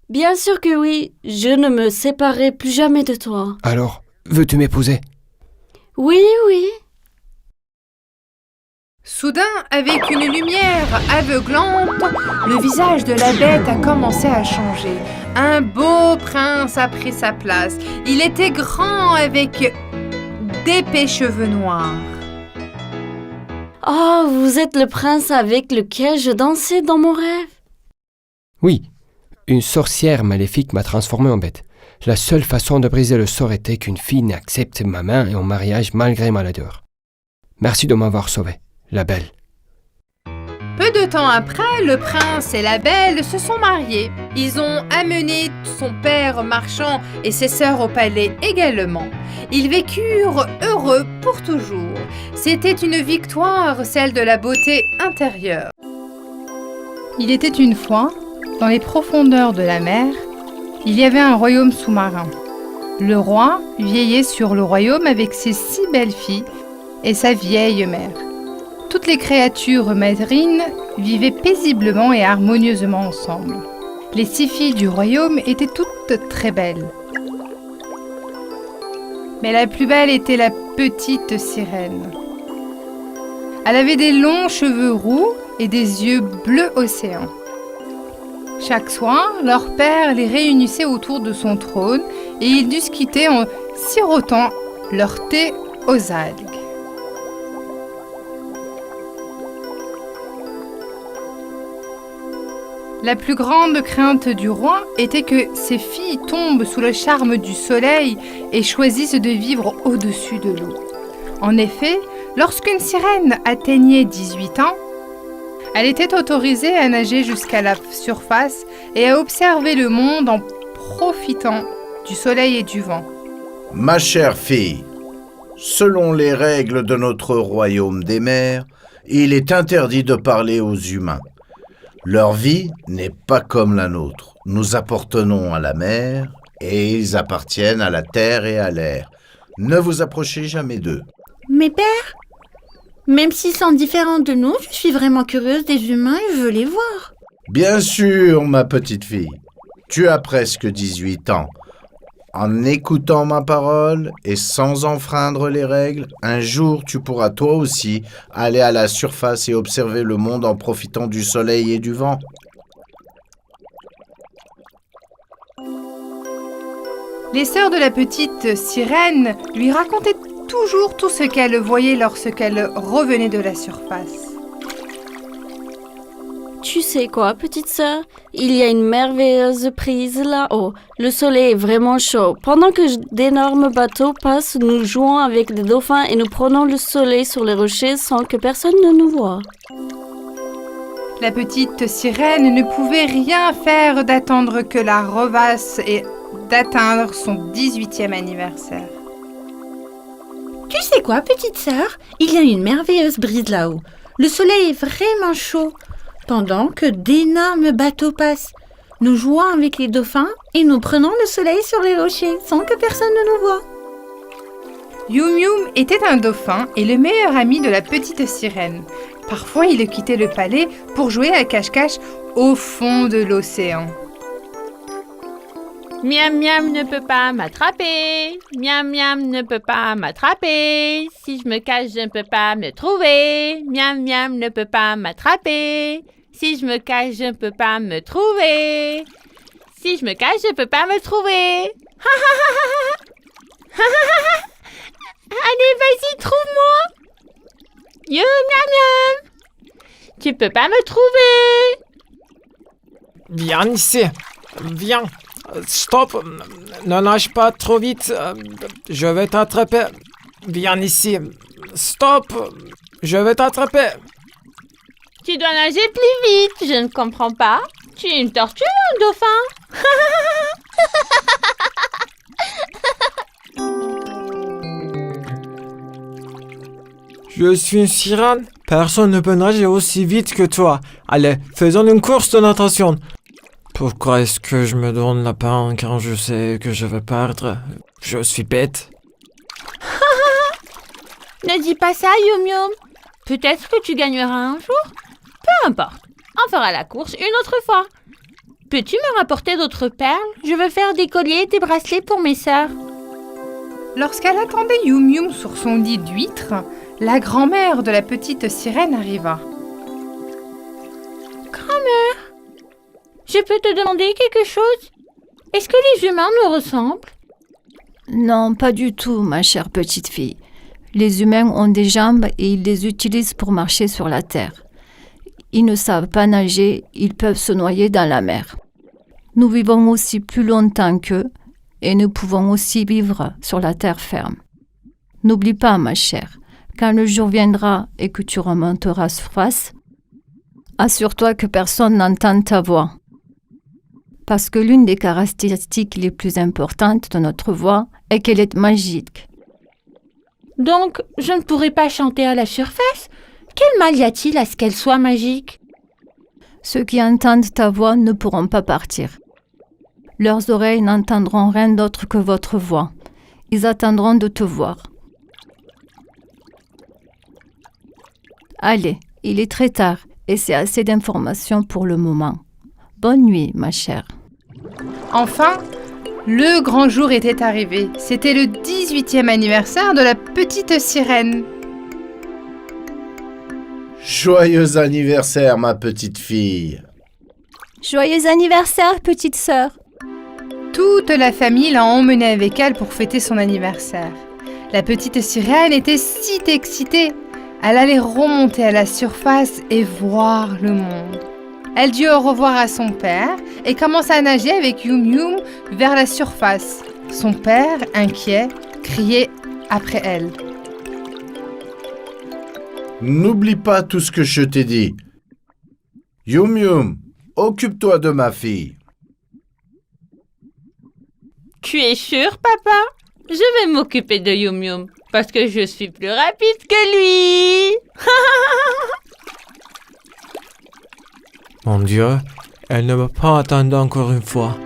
Bien sûr que oui, je ne me séparerai plus jamais de toi. Alors, veux-tu m'épouser? Oui, oui. Soudain, avec une lumière aveuglante, le visage de la bête a commencé à changer. Un beau prince a pris sa place. Il était grand avec d'épais cheveux noirs. Oh, vous êtes le prince avec lequel je dansais dans mon rêve. Oui, une sorcière maléfique m'a transformé en bête. La seule façon de briser le sort était qu'une fille n'accepte ma main et en mariage malgré ma laideur. Merci de m'avoir sauvé, la belle. Peu de temps après, le prince et la belle se sont mariés. Ils ont amené son père marchand et ses sœurs au palais également. Ils vécurent heureux pour toujours. C'était une victoire, celle de la beauté intérieure. Il était une fois, dans les profondeurs de la mer, il y avait un royaume sous-marin. Le roi veillait sur le royaume avec ses 6 belles filles et sa vieille mère. Toutes les créatures marines vivaient paisiblement et harmonieusement ensemble. Les 6 filles du royaume étaient toutes très belles. Mais la plus belle était la petite sirène. Elle avait des longs cheveux roux et des yeux bleu océan. Chaque soir, leur père les réunissait autour de son trône et ils discutaient en sirotant leur thé aux algues. La plus grande crainte du roi était que ses filles tombent sous le charme du soleil et choisissent de vivre au-dessus de l'eau. En effet, lorsqu'une sirène atteignait 18 ans, elle était autorisée à nager jusqu'à la surface et à observer le monde en profitant du soleil et du vent. Ma chère fille, selon les règles de notre royaume des mers, il est interdit de parler aux humains. Leur vie n'est pas comme la nôtre. Nous appartenons à la mer et ils appartiennent à la terre et à l'air. Ne vous approchez jamais d'eux. Mes pères, même s'ils sont différents de nous, je suis vraiment curieuse des humains et je veux les voir. Bien sûr, ma petite fille. Tu as presque 18 ans. En écoutant ma parole et sans enfreindre les règles, un jour tu pourras toi aussi aller à la surface et observer le monde en profitant du soleil et du vent. Les sœurs de la petite sirène lui racontaient toujours tout ce qu'elle voyait lorsqu'elle revenait de la surface. Tu sais quoi, petite sœur? Il y a une merveilleuse brise là-haut. Le soleil est vraiment chaud. Pendant que d'énormes bateaux passent, nous jouons avec des dauphins et nous prenons le soleil sur les rochers sans que personne ne nous voie. La petite sirène ne pouvait rien faire d'attendre que la revasse et d'atteindre son 18e anniversaire. Tu sais quoi, petite sœur? Il y a une merveilleuse brise là-haut. Le soleil est vraiment chaud. Pendant que d'énormes bateaux passent, nous jouons avec les dauphins et nous prenons le soleil sur les rochers sans que personne ne nous voie. Yum Yum était un dauphin et le meilleur ami de la petite sirène. Parfois, il quittait le palais pour jouer à cache-cache au fond de l'océan. Miam Miam ne peut pas m'attraper. Miam Miam ne peut pas m'attraper. Si je me cache, je ne peux pas me trouver. Miam Miam ne peut pas m'attraper. Si je me cache, je ne peux pas me trouver. Si je me cache, je ne peux pas me trouver. Allez, vas-y, trouve-moi. Yo, Miam Miam. Tu peux pas me trouver. Viens ici. Viens. Stop. Ne nage pas trop vite. Je vais t'attraper. Viens ici. Stop. Je vais t'attraper. Tu dois nager plus vite, je ne comprends pas. Tu es une tortue ou un dauphin? Je suis une sirène. Personne ne peut nager aussi vite que toi. Allez, faisons une course de natation. Pourquoi est-ce que je me donne la peine quand je sais que je vais perdre? Je suis bête. Ne dis pas ça, Yum Yum. Peut-être que tu gagneras un jour. Peu importe. On fera la course une autre fois. Peux-tu me rapporter d'autres perles? Je veux faire des colliers et des bracelets pour mes sœurs. Lorsqu'elle attendait Yum Yum sur son lit d'huître, la grand-mère de la petite sirène arriva. Grand-mère, je peux te demander quelque chose? Est-ce que les humains nous ressemblent? Non, pas du tout, ma chère petite fille. Les humains ont des jambes et ils les utilisent pour marcher sur la terre. Ils ne savent pas nager, ils peuvent se noyer dans la mer. Nous vivons aussi plus longtemps qu'eux et nous pouvons aussi vivre sur la terre ferme. N'oublie pas, ma chère, quand le jour viendra et que tu remonteras à surface, assure-toi que personne n'entende ta voix. Parce que l'une des caractéristiques les plus importantes de notre voix est qu'elle est magique. Donc, je ne pourrai pas chanter à la surface? Quel mal y a-t-il à ce qu'elle soit magique? Ceux qui entendent ta voix ne pourront pas partir. Leurs oreilles n'entendront rien d'autre que votre voix. Ils attendront de te voir. Allez, il est très tard et c'est assez d'informations pour le moment. Bonne nuit, ma chère. Enfin, le grand jour était arrivé. C'était le 18e anniversaire de la petite sirène. Joyeux anniversaire, ma petite fille. Joyeux anniversaire, petite sœur. Toute la famille l'a emmenée avec elle pour fêter son anniversaire. La petite sirène était si excitée. Elle allait remonter à la surface et voir le monde. Elle dit au revoir à son père et commence à nager avec Yum Yum vers la surface. Son père, inquiet, criait après elle. N'oublie pas tout ce que je t'ai dit. Yum Yum, occupe-toi de ma fille. Tu es sûr, papa? Je vais m'occuper de Yum Yum parce que je suis plus rapide que lui. Mon Dieu, elle ne m'a pas attendu encore une fois.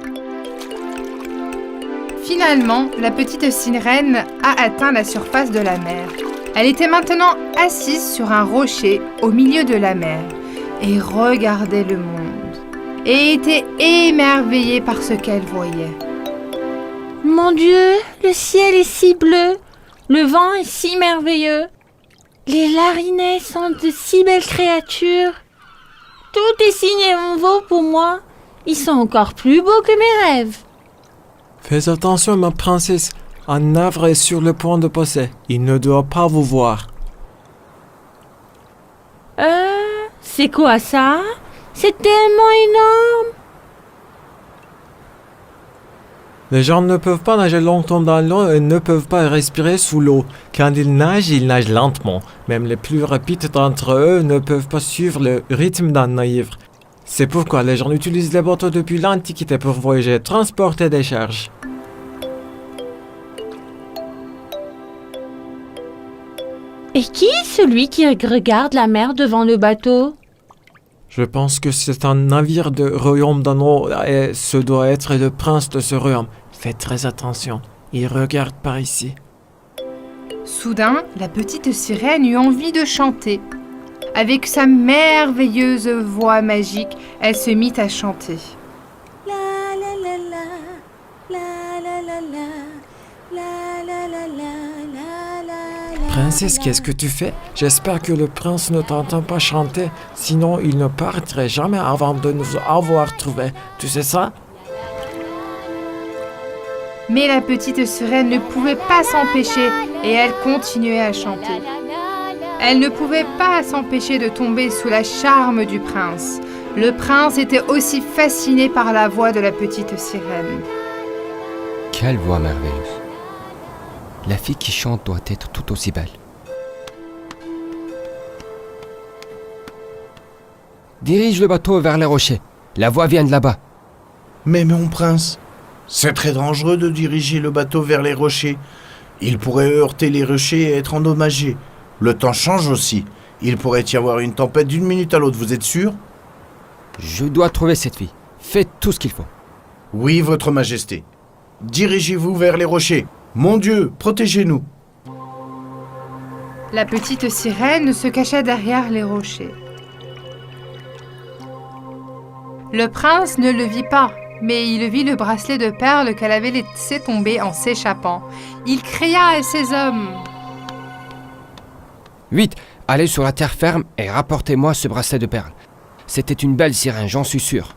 Finalement, la petite sirène a atteint la surface de la mer. Elle était maintenant assise sur un rocher au milieu de la mer et regardait le monde et était émerveillée par ce qu'elle voyait. Mon Dieu, le ciel est si bleu, le vent est si merveilleux, les larinets sont de si belles créatures. Tout est signé nouveau pour moi. Ils sont encore plus beaux que mes rêves. Fais attention, ma princesse. Un arbre est sur le point de passer. Il ne doit pas vous voir. C'est quoi ça? C'est tellement énorme. Les gens ne peuvent pas nager longtemps dans l'eau et ne peuvent pas respirer sous l'eau. Quand ils nagent lentement. Même les plus rapides d'entre eux ne peuvent pas suivre le rythme d'un navire. C'est pourquoi les gens utilisent les bateaux depuis l'Antiquité pour voyager et transporter des charges. Et qui est celui qui regarde la mer devant le bateau? Je pense que c'est un navire de royaume d'un eau et ce doit être le prince de ce royaume. Faites très attention, il regarde par ici. Soudain, la petite sirène eut envie de chanter. Avec sa merveilleuse voix magique, elle se mit à chanter. Princesse, qu'est-ce que tu fais? J'espère que le prince ne t'entend pas chanter, sinon il ne partirait jamais avant de nous avoir trouvés. Tu sais ça? Mais la petite sirène ne pouvait pas s'empêcher et elle continuait à chanter. Elle ne pouvait pas s'empêcher de tomber sous la charme du prince. Le prince était aussi fasciné par la voix de la petite sirène. Quelle voix merveilleuse. La fille qui chante doit être tout aussi belle. Dirige le bateau vers les rochers. La voix vient de là-bas. Mais mon prince, c'est très dangereux de diriger le bateau vers les rochers. Il pourrait heurter les rochers et être endommagé. Le temps change aussi. Il pourrait y avoir une tempête d'une minute à l'autre, vous êtes sûr? Je dois trouver cette fille. Faites tout ce qu'il faut. Oui, votre majesté. Dirigez-vous vers les rochers. Mon Dieu, protégez-nous. La petite sirène se cacha derrière les rochers. Le prince ne le vit pas, mais il vit le bracelet de perles qu'elle avait laissé tomber en s'échappant. Il cria à ses hommes. Vite, allez sur la terre ferme et rapportez-moi ce bracelet de perles. C'était une belle sirène, j'en suis sûr.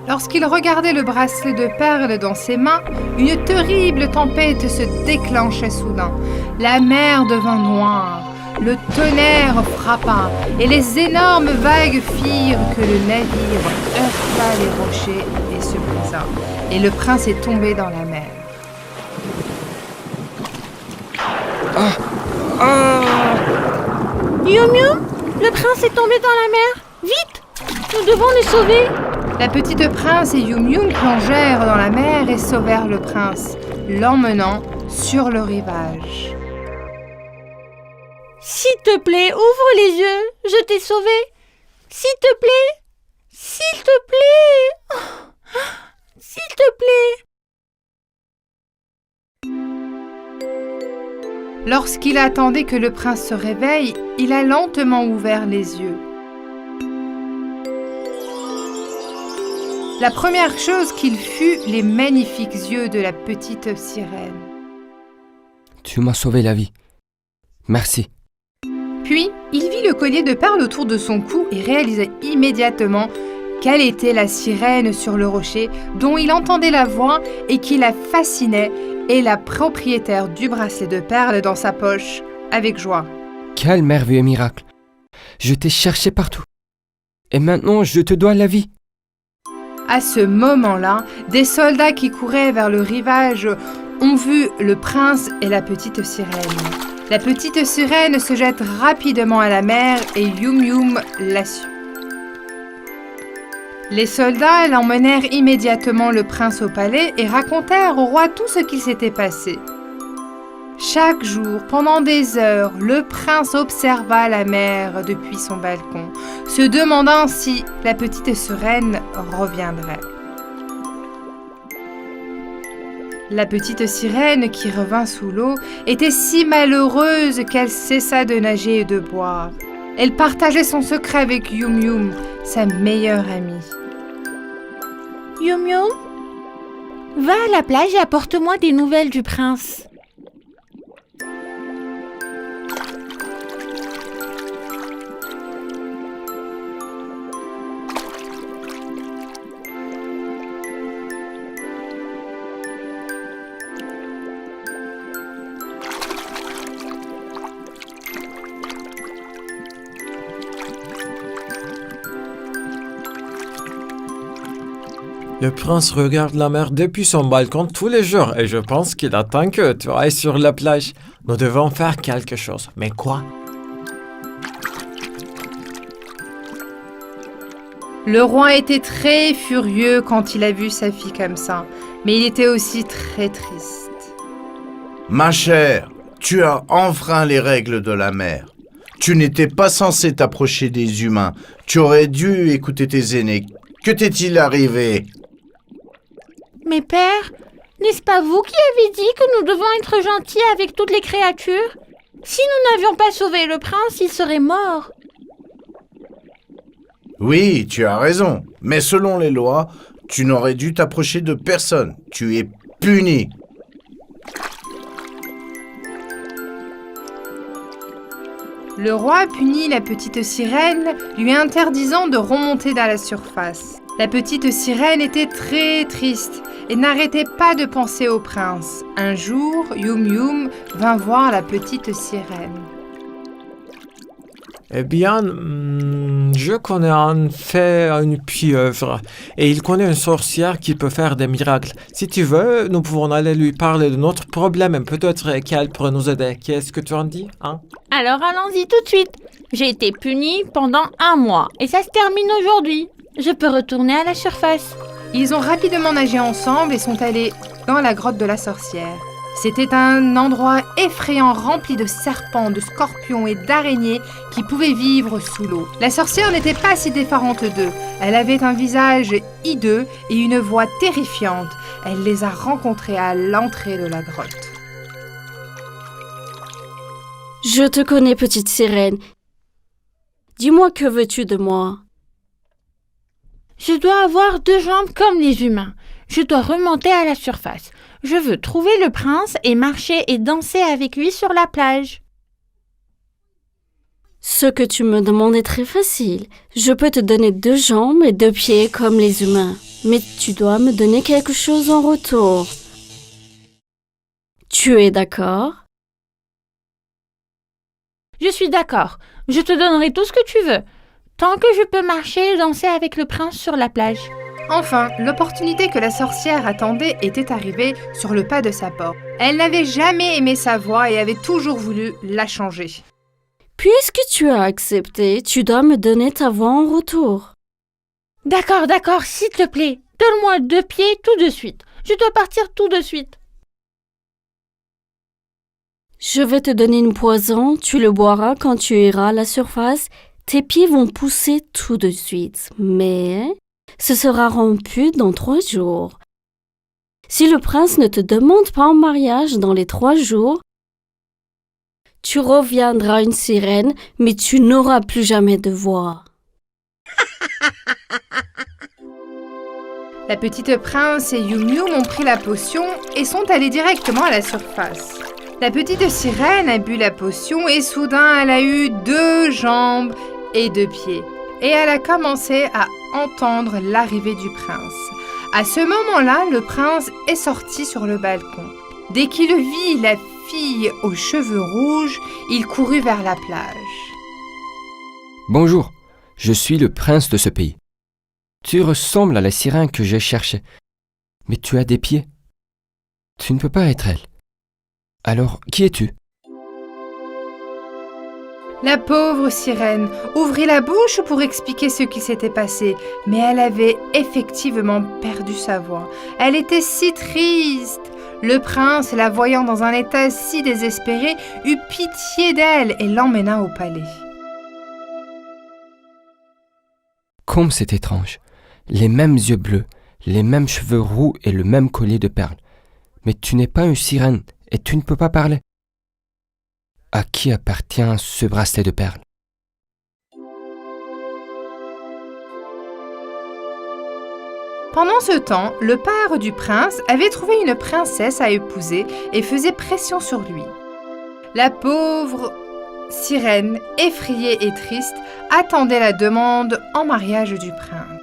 Lorsqu'il regardait le bracelet de perles dans ses mains, une terrible tempête se déclencha soudain. La mer devint noire, le tonnerre frappa, et les énormes vagues firent que le navire heurta les rochers et se brisa. Et le prince est tombé dans la mer. Yum Yum, le prince est tombé dans la mer. Vite, nous devons le sauver. La petite prince et Yum Yum plongèrent dans la mer et sauvèrent le prince, l'emmenant sur le rivage. S'il te plaît, ouvre les yeux. Je t'ai sauvé. S'il te plaît. S'il te plaît. Oh, s'il te plaît. Lorsqu'il attendait que le prince se réveille, il a lentement ouvert les yeux. La première chose qu'il fut, les magnifiques yeux de la petite sirène. Tu m'as sauvé la vie. Merci. Puis, il vit le collier de perles autour de son cou et réalisa immédiatement quelle était la sirène sur le rocher dont il entendait la voix et qui la fascinait, et la propriétaire du bracelet de perles dans sa poche, avec joie. Quel merveilleux miracle. Je t'ai cherché partout. Et maintenant, je te dois la vie. À ce moment-là, des soldats qui couraient vers le rivage ont vu le prince et la petite sirène. La petite sirène se jette rapidement à la mer et Yum Yum la suit. Les soldats l'emmenèrent immédiatement le prince au palais et racontèrent au roi tout ce qui s'était passé. Chaque jour, pendant des heures, le prince observa la mer depuis son balcon, se demandant si la petite sirène reviendrait. La petite sirène qui revint sous l'eau était si malheureuse qu'elle cessa de nager et de boire. Elle partageait son secret avec Yum Yum, sa meilleure amie. Yum Yum, va à la plage et apporte-moi des nouvelles du prince. Le prince regarde la mer depuis son balcon tous les jours et je pense qu'il attend que tu ailles sur la plage. Nous devons faire quelque chose. Mais quoi? Le roi était très furieux quand il a vu sa fille comme ça, mais il était aussi très triste. Ma chère, tu as enfreint les règles de la mer. Tu n'étais pas censé t'approcher des humains. Tu aurais dû écouter tes aînés. Que t'est-il arrivé? Mais père, n'est-ce pas vous qui avez dit que nous devons être gentils avec toutes les créatures? Si nous n'avions pas sauvé le prince, il serait mort. Oui, tu as raison. Mais selon les lois, tu n'aurais dû t'approcher de personne. Tu es puni. Le roi punit la petite sirène, lui interdisant de remonter à la surface. La petite sirène était très triste et n'arrêtait pas de penser au prince. Un jour, Yum Yum vint voir la petite sirène. Eh bien, je connais en fait une pieuvre et il connaît une sorcière qui peut faire des miracles. Si tu veux, nous pouvons aller lui parler de notre problème et peut-être qu'elle pourrait nous aider. Qu'est-ce que tu en dis, hein? Alors allons-y tout de suite. J'ai été punie pendant 1 mois et ça se termine aujourd'hui. Je peux retourner à la surface. Ils ont rapidement nagé ensemble et sont allés dans la grotte de la sorcière. C'était un endroit effrayant rempli de serpents, de scorpions et d'araignées qui pouvaient vivre sous l'eau. La sorcière n'était pas si différente d'eux. Elle avait un visage hideux et une voix terrifiante. Elle les a rencontrés à l'entrée de la grotte. Je te connais, petite sirène. Dis-moi, que veux-tu de moi? Je dois avoir 2 jambes comme les humains. Je dois remonter à la surface. Je veux trouver le prince et marcher et danser avec lui sur la plage. Ce que tu me demandes est très facile. Je peux te donner 2 jambes et 2 pieds comme les humains. Mais tu dois me donner quelque chose en retour. Tu es d'accord? Je suis d'accord. Je te donnerai tout ce que tu veux. Tant que je peux marcher et danser avec le prince sur la plage. Enfin, l'opportunité que la sorcière attendait était arrivée sur le pas de sa porte. Elle n'avait jamais aimé sa voix et avait toujours voulu la changer. Puisque tu as accepté, tu dois me donner ta voix en retour. D'accord, s'il te plaît. Donne-moi 2 pieds tout de suite. Je dois partir tout de suite. Je vais te donner une poison, tu le boiras quand tu iras à la surface. Tes pieds vont pousser tout de suite, mais ce sera rompu dans 3 jours. Si le prince ne te demande pas en mariage dans les 3 jours, tu reviendras une sirène, mais tu n'auras plus jamais de voix. La petite prince et Yum Yum ont pris la potion et sont allés directement à la surface. La petite sirène a bu la potion et soudain elle a eu 2 jambes et 2 pieds. Et elle a commencé à entendre l'arrivée du prince. À ce moment-là, le prince est sorti sur le balcon. Dès qu'il vit la fille aux cheveux rouges, il courut vers la plage. Bonjour, je suis le prince de ce pays. Tu ressembles à la sirène que j'ai cherchée, mais tu as des pieds. Tu ne peux pas être elle. Alors, qui es-tu? La pauvre sirène ouvrit la bouche pour expliquer ce qui s'était passé, mais elle avait effectivement perdu sa voix. Elle était si triste. Le prince, la voyant dans un état si désespéré, eut pitié d'elle et l'emmena au palais. Comme c'est étrange. Les mêmes yeux bleus, les mêmes cheveux roux et le même collier de perles. Mais tu n'es pas une sirène et tu ne peux pas parler. À qui appartient ce bracelet de perles? Pendant ce temps, le père du prince avait trouvé une princesse à épouser et faisait pression sur lui. La pauvre sirène, effrayée et triste, attendait la demande en mariage du prince.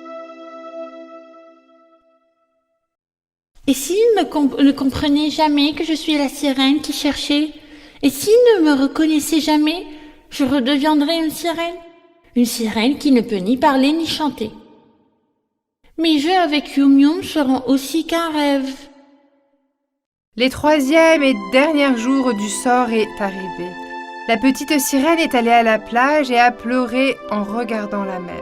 Et s'il ne comprenait jamais que je suis la sirène qui cherchait? Et s'il ne me reconnaissait jamais, je redeviendrais une sirène qui ne peut ni parler ni chanter. Mes jeux avec Yum Yum seront aussi qu'un rêve. Les 3e et derniers jours du sort est arrivé. La petite sirène est allée à la plage et a pleuré en regardant la mer.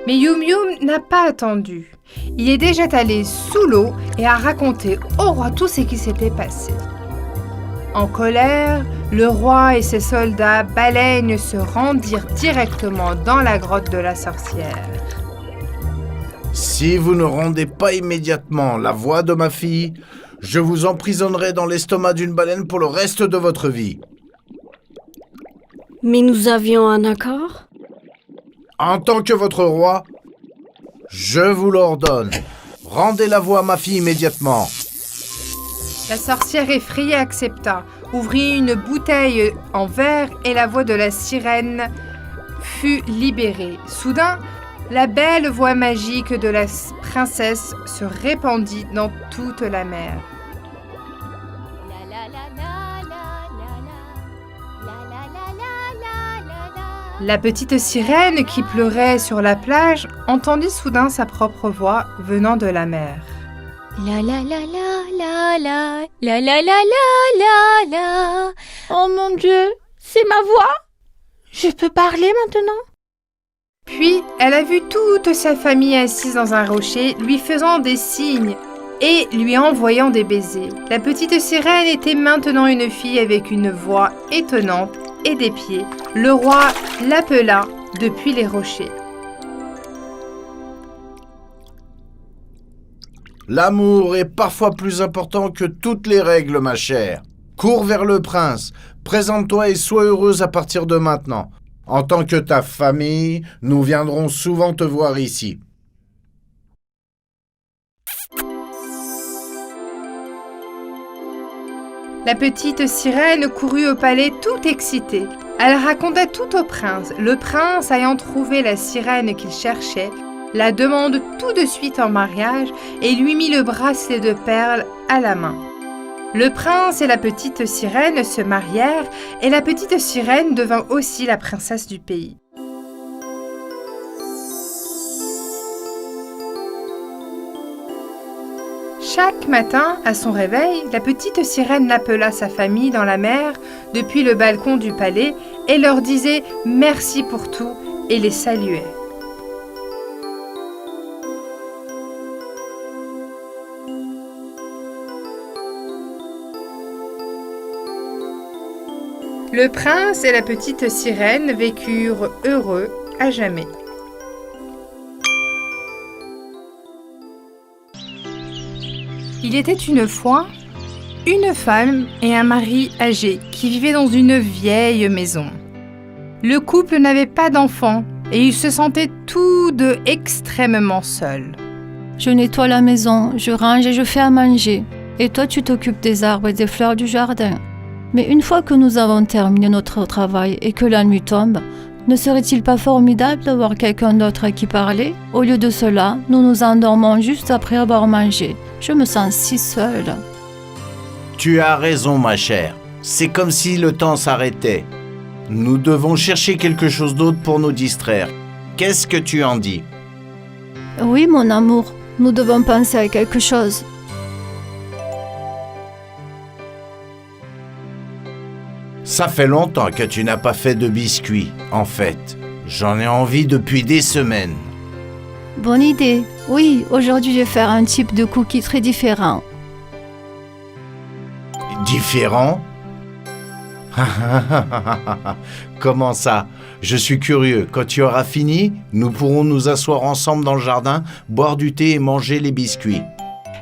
Mais Yum Yum n'a pas attendu. Il est déjà allé sous l'eau et a raconté au roi tout ce qui s'était passé. En colère, le roi et ses soldats baleines se rendirent directement dans la grotte de la sorcière. Si vous ne rendez pas immédiatement la voix de ma fille, je vous emprisonnerai dans l'estomac d'une baleine pour le reste de votre vie. Mais nous avions un accord? En tant que votre roi, je vous l'ordonne. Rendez la voix à ma fille immédiatement. La sorcière effrayée accepta, ouvrit une bouteille en verre et la voix de la sirène fut libérée. Soudain, la belle voix magique de la princesse se répandit dans toute la mer. La petite sirène qui pleurait sur la plage entendit soudain sa propre voix venant de la mer. La la la la la la la la la la la la. Oh mon Dieu, c'est ma voix? Je peux parler maintenant? Puis, elle a vu toute sa famille assise dans un rocher, lui faisant des signes. et lui envoyant des baisers. La petite sirène était maintenant une fille avec une voix étonnante et des pieds. Le roi l'appela depuis les rochers. L'amour est parfois plus important que toutes les règles, ma chère. Cours vers le prince, présente-toi et sois heureuse à partir de maintenant. En tant que ta famille, nous viendrons souvent te voir ici. La petite sirène courut au palais tout excitée. Elle raconta tout au prince. Le prince, ayant trouvé la sirène qu'il cherchait, la demande tout de suite en mariage et lui mit le bracelet de perles à la main. Le prince et la petite sirène se marièrent et la petite sirène devint aussi la princesse du pays. Chaque matin, à son réveil, la petite sirène appela sa famille dans la mer depuis le balcon du palais et leur disait « merci pour tout » et les saluait. Le prince et la petite sirène vécurent heureux à jamais. Il était une fois une femme et un mari âgés qui vivaient dans une vieille maison. Le couple n'avait pas d'enfants et ils se sentaient tous deux extrêmement seuls. Je nettoie la maison, je range et je fais à manger. Et toi, tu t'occupes des arbres et des fleurs du jardin. Mais une fois que nous avons terminé notre travail et que la nuit tombe, ne serait-il pas formidable d'avoir quelqu'un d'autre à qui parler? Au lieu de cela, nous nous endormons juste après avoir mangé. Je me sens si seule. Tu as raison, ma chère. C'est comme si le temps s'arrêtait. Nous devons chercher quelque chose d'autre pour nous distraire. Qu'est-ce que tu en dis? Oui, mon amour, nous devons penser à quelque chose. Ça fait longtemps que tu n'as pas fait de biscuits, en fait. J'en ai envie depuis des semaines. Bonne idée. Oui, aujourd'hui je vais faire un type de cookie très différent. Différent? Comment ça? Je suis curieux. Quand tu auras fini, nous pourrons nous asseoir ensemble dans le jardin, boire du thé et manger les biscuits.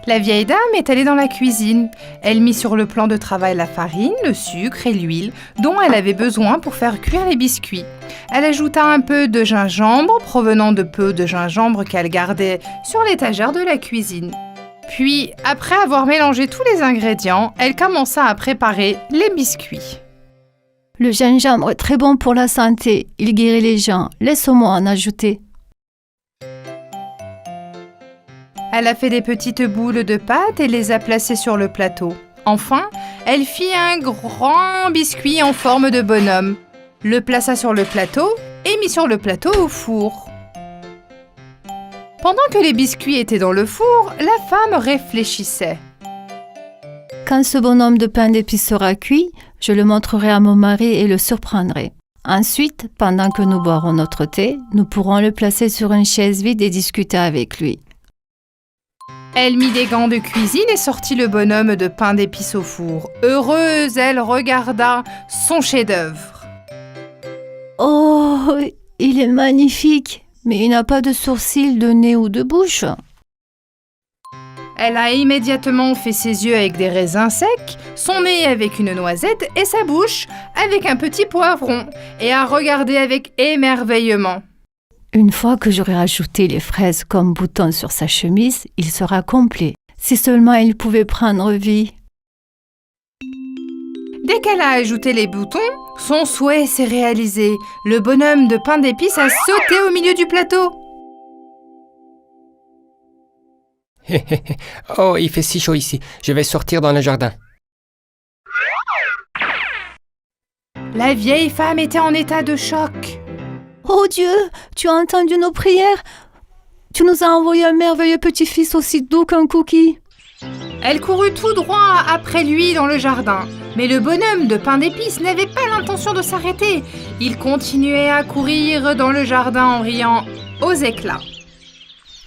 La vieille dame est allée dans la cuisine. Elle mit sur le plan de travail la farine, le sucre et l'huile dont elle avait besoin pour faire cuire les biscuits. Elle ajouta un peu de gingembre provenant de peu de gingembre qu'elle gardait sur l'étagère de la cuisine. Puis, après avoir mélangé tous les ingrédients, elle commença à préparer les biscuits. Le gingembre est très bon pour la santé. Il guérit les gens. Laisse-moi en ajouter. Elle a fait des petites boules de pâte et les a placées sur le plateau. Enfin, elle fit un grand biscuit en forme de bonhomme, le plaça sur le plateau et mit sur le plateau au four. Pendant que les biscuits étaient dans le four, la femme réfléchissait. Quand ce bonhomme de pain d'épices sera cuit, je le montrerai à mon mari et le surprendrai. Ensuite, pendant que nous boirons notre thé, nous pourrons le placer sur une chaise vide et discuter avec lui. Elle mit des gants de cuisine et sortit le bonhomme de pain d'épices au four. Heureuse, elle regarda son chef-d'œuvre. Oh, il est magnifique, mais il n'a pas de sourcils, de nez ou de bouche. Elle a immédiatement fait ses yeux avec des raisins secs, son nez avec une noisette et sa bouche avec un petit poivron, et a regardé avec émerveillement. Une fois que j'aurai ajouté les fraises comme boutons sur sa chemise, il sera complet. Si seulement il pouvait prendre vie. Dès qu'elle a ajouté les boutons, son souhait s'est réalisé. Le bonhomme de pain d'épices a sauté au milieu du plateau. Oh, il fait si chaud ici. Je vais sortir dans le jardin. La vieille femme était en état de choc. Oh Dieu, tu as entendu nos prières? Tu nous as envoyé un merveilleux petit-fils aussi doux qu'un cookie. Elle courut tout droit après lui dans le jardin. Mais le bonhomme de pain d'épices n'avait pas l'intention de s'arrêter. Il continuait à courir dans le jardin en riant aux éclats.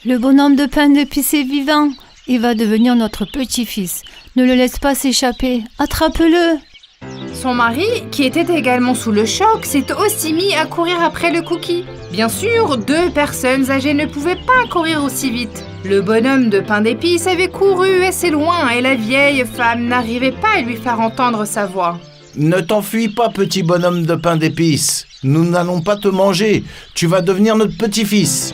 Le bonhomme de pain d'épices est vivant. Il va devenir notre petit-fils. Ne le laisse pas s'échapper. Attrape-le. Son mari, qui était également sous le choc, s'est aussi mis à courir après le cookie. Bien sûr, 2 personnes âgées ne pouvaient pas courir aussi vite. Le bonhomme de pain d'épices avait couru assez loin et la vieille femme n'arrivait pas à lui faire entendre sa voix. Ne t'enfuis pas, petit bonhomme de pain d'épices. Nous n'allons pas te manger. Tu vas devenir notre petit-fils.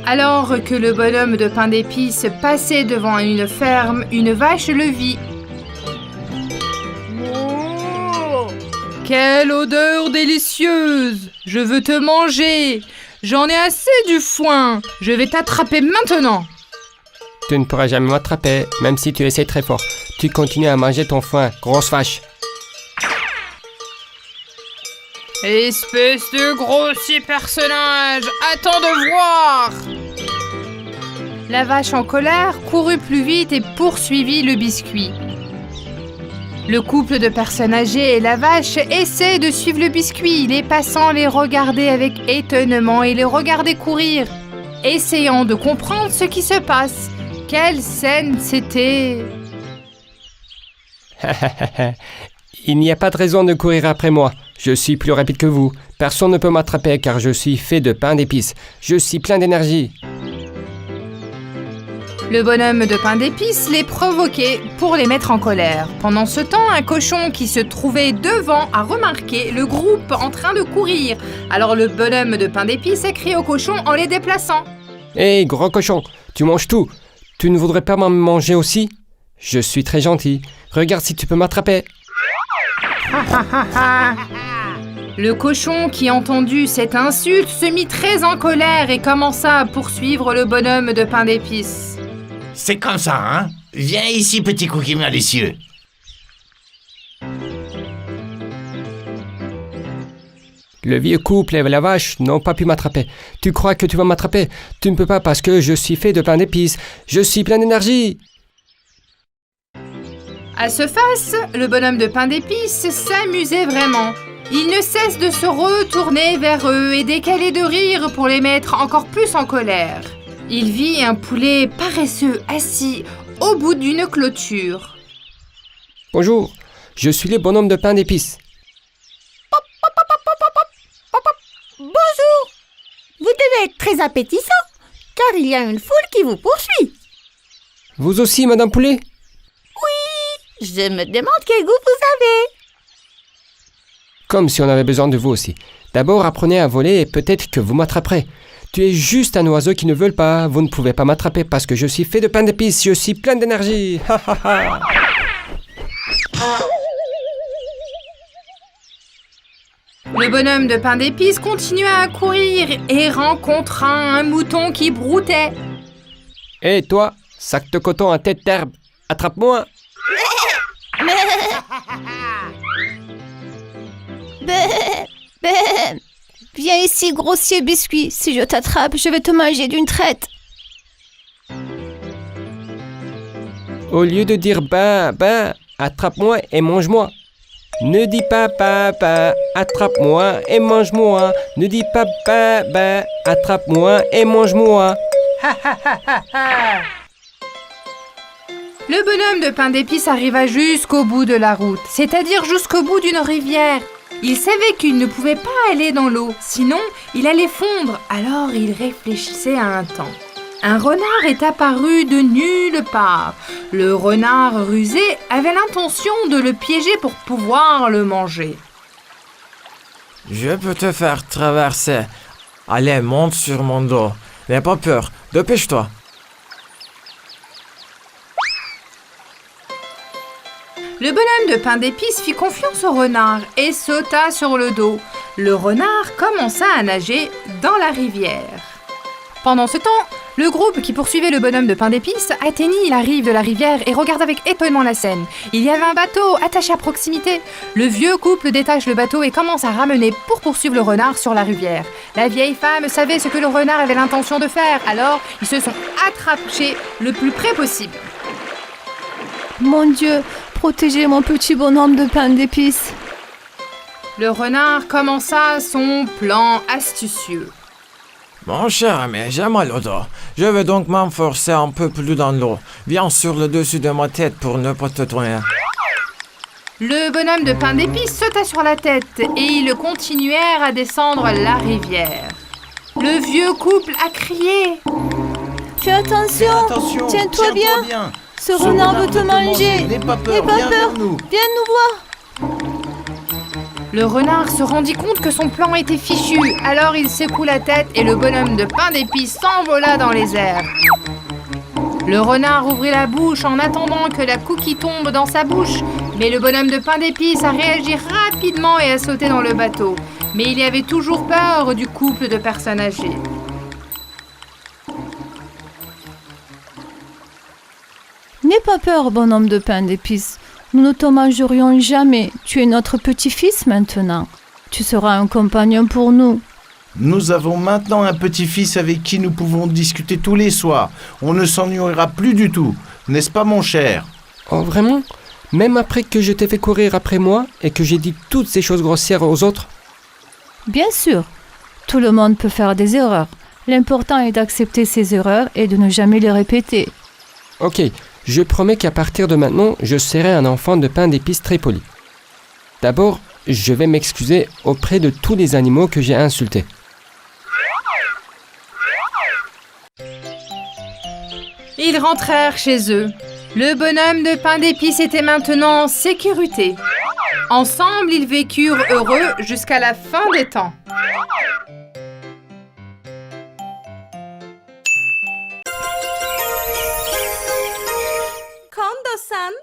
Alors que le bonhomme de pain d'épices passait devant une ferme, une vache le vit. Quelle odeur délicieuse! Je veux te manger! J'en ai assez du foin! Je vais t'attraper maintenant! Tu ne pourras jamais m'attraper, même si tu essaies très fort. Tu continues à manger ton foin, grosse vache. Espèce de grossier personnage! Attends de voir! La vache en colère courut plus vite et poursuivit le biscuit. Le couple de personnes âgées et la vache essaient de suivre le biscuit. Les passants les regardaient avec étonnement et les regardaient courir, essayant de comprendre ce qui se passe. Quelle scène c'était! Il n'y a pas de raison de courir après moi. Je suis plus rapide que vous. Personne ne peut m'attraper car je suis fait de pain d'épices. Je suis plein d'énergie. Le bonhomme de pain d'épices les provoquait pour les mettre en colère. Pendant ce temps, un cochon qui se trouvait devant a remarqué le groupe en train de courir. Alors le bonhomme de pain d'épices a crié au cochon en les déplaçant. Hé, gros cochon, tu manges tout. Tu ne voudrais pas m'en manger aussi? Je suis très gentil. Regarde si tu peux m'attraper. Le cochon qui entendit cette insulte se mit très en colère et commença à poursuivre le bonhomme de pain d'épices. C'est comme ça, hein? Viens ici, petit cookie malicieux. Le vieux couple et la vache n'ont pas pu m'attraper. Tu crois que tu vas m'attraper? Tu ne peux pas parce que je suis fait de pain d'épices. Je suis plein d'énergie. À ce face, le bonhomme de pain d'épices s'amusait vraiment. Il ne cesse de se retourner vers eux et d'écaler de rire pour les mettre encore plus en colère. Il vit un poulet paresseux assis au bout d'une clôture. Bonjour, je suis le bonhomme de pain d'épices. Bonjour! Vous devez être très appétissant, car il y a une foule qui vous poursuit. Vous aussi, Madame Poulet? Je me demande quel goût vous avez. Comme si on avait besoin de vous aussi. D'abord, apprenez à voler et peut-être que vous m'attraperez. Tu es juste un oiseau qui ne veut pas. Vous ne pouvez pas m'attraper parce que je suis fait de pain d'épices. Je suis plein d'énergie. Le bonhomme de pain d'épices continua à courir et rencontra un mouton qui broutait. Hé, toi, sac de coton à tête d'herbe, attrape-moi. Viens ici, grossier biscuit. Si je t'attrape, je vais te manger d'une traite. Au lieu de dire ben, attrape-moi et mange-moi. Ne dis pas papa, attrape-moi et mange-moi. Ne dis pas ben, attrape-moi et mange-moi. Le bonhomme de pain d'épices arriva jusqu'au bout de la route, c'est-à-dire jusqu'au bout d'une rivière. Il savait qu'il ne pouvait pas aller dans l'eau, sinon il allait fondre, alors il réfléchissait à un temps. Un renard est apparu de nulle part. Le renard rusé avait l'intention de le piéger pour pouvoir le manger. Je peux te faire traverser. Allez, monte sur mon dos. N'aie pas peur, dépêche-toi. Le bonhomme de pain d'épices fit confiance au renard et sauta sur le dos. Le renard commença à nager dans la rivière. Pendant ce temps, le groupe qui poursuivait le bonhomme de pain d'épices atteignit la rive de la rivière et regarda avec étonnement la scène. Il y avait un bateau attaché à proximité. Le vieux couple détache le bateau et commence à ramener pour poursuivre le renard sur la rivière. La vieille femme savait ce que le renard avait l'intention de faire, alors ils se sont attrapés le plus près possible. Mon Dieu, protégez mon petit bonhomme de pain d'épices. Le renard commença son plan astucieux. Mon cher ami, j'ai mal au dos. Je vais donc m'enforcer un peu plus dans l'eau. Viens sur le dessus de ma tête pour ne pas te tourner. Le bonhomme de pain d'épices sauta sur la tête et ils continuèrent à descendre la rivière. Le vieux couple a crié. Fais attention, tiens-toi bien. Ce renard veut te manger. N'aie pas peur, Viens nous. nous voir. Le renard se rendit compte que son plan était fichu, alors il secoua la tête et le bonhomme de pain d'épices s'envola dans les airs. Le renard ouvrit la bouche en attendant que la cookie tombe dans sa bouche, mais le bonhomme de pain d'épices a réagi rapidement et a sauté dans le bateau. Mais il y avait toujours peur du couple de personnes âgées. N'aie pas peur, bonhomme de pain d'épices. Nous ne te mangerions jamais. Tu es notre petit-fils maintenant. Tu seras un compagnon pour nous. Nous avons maintenant un petit-fils avec qui nous pouvons discuter tous les soirs. On ne s'ennuiera plus du tout. N'est-ce pas, mon cher? Oh, vraiment? Même après que je t'ai fait courir après moi et que j'ai dit toutes ces choses grossières aux autres? Bien sûr, tout le monde peut faire des erreurs. L'important est d'accepter ses erreurs et de ne jamais les répéter. Ok, je promets qu'à partir de maintenant, je serai un enfant de pain d'épices très poli. D'abord, je vais m'excuser auprès de tous les animaux que j'ai insultés. Ils rentrèrent chez eux. Le bonhomme de pain d'épices était maintenant en sécurité. Ensemble, ils vécurent heureux jusqu'à la fin des temps. Kondo-san,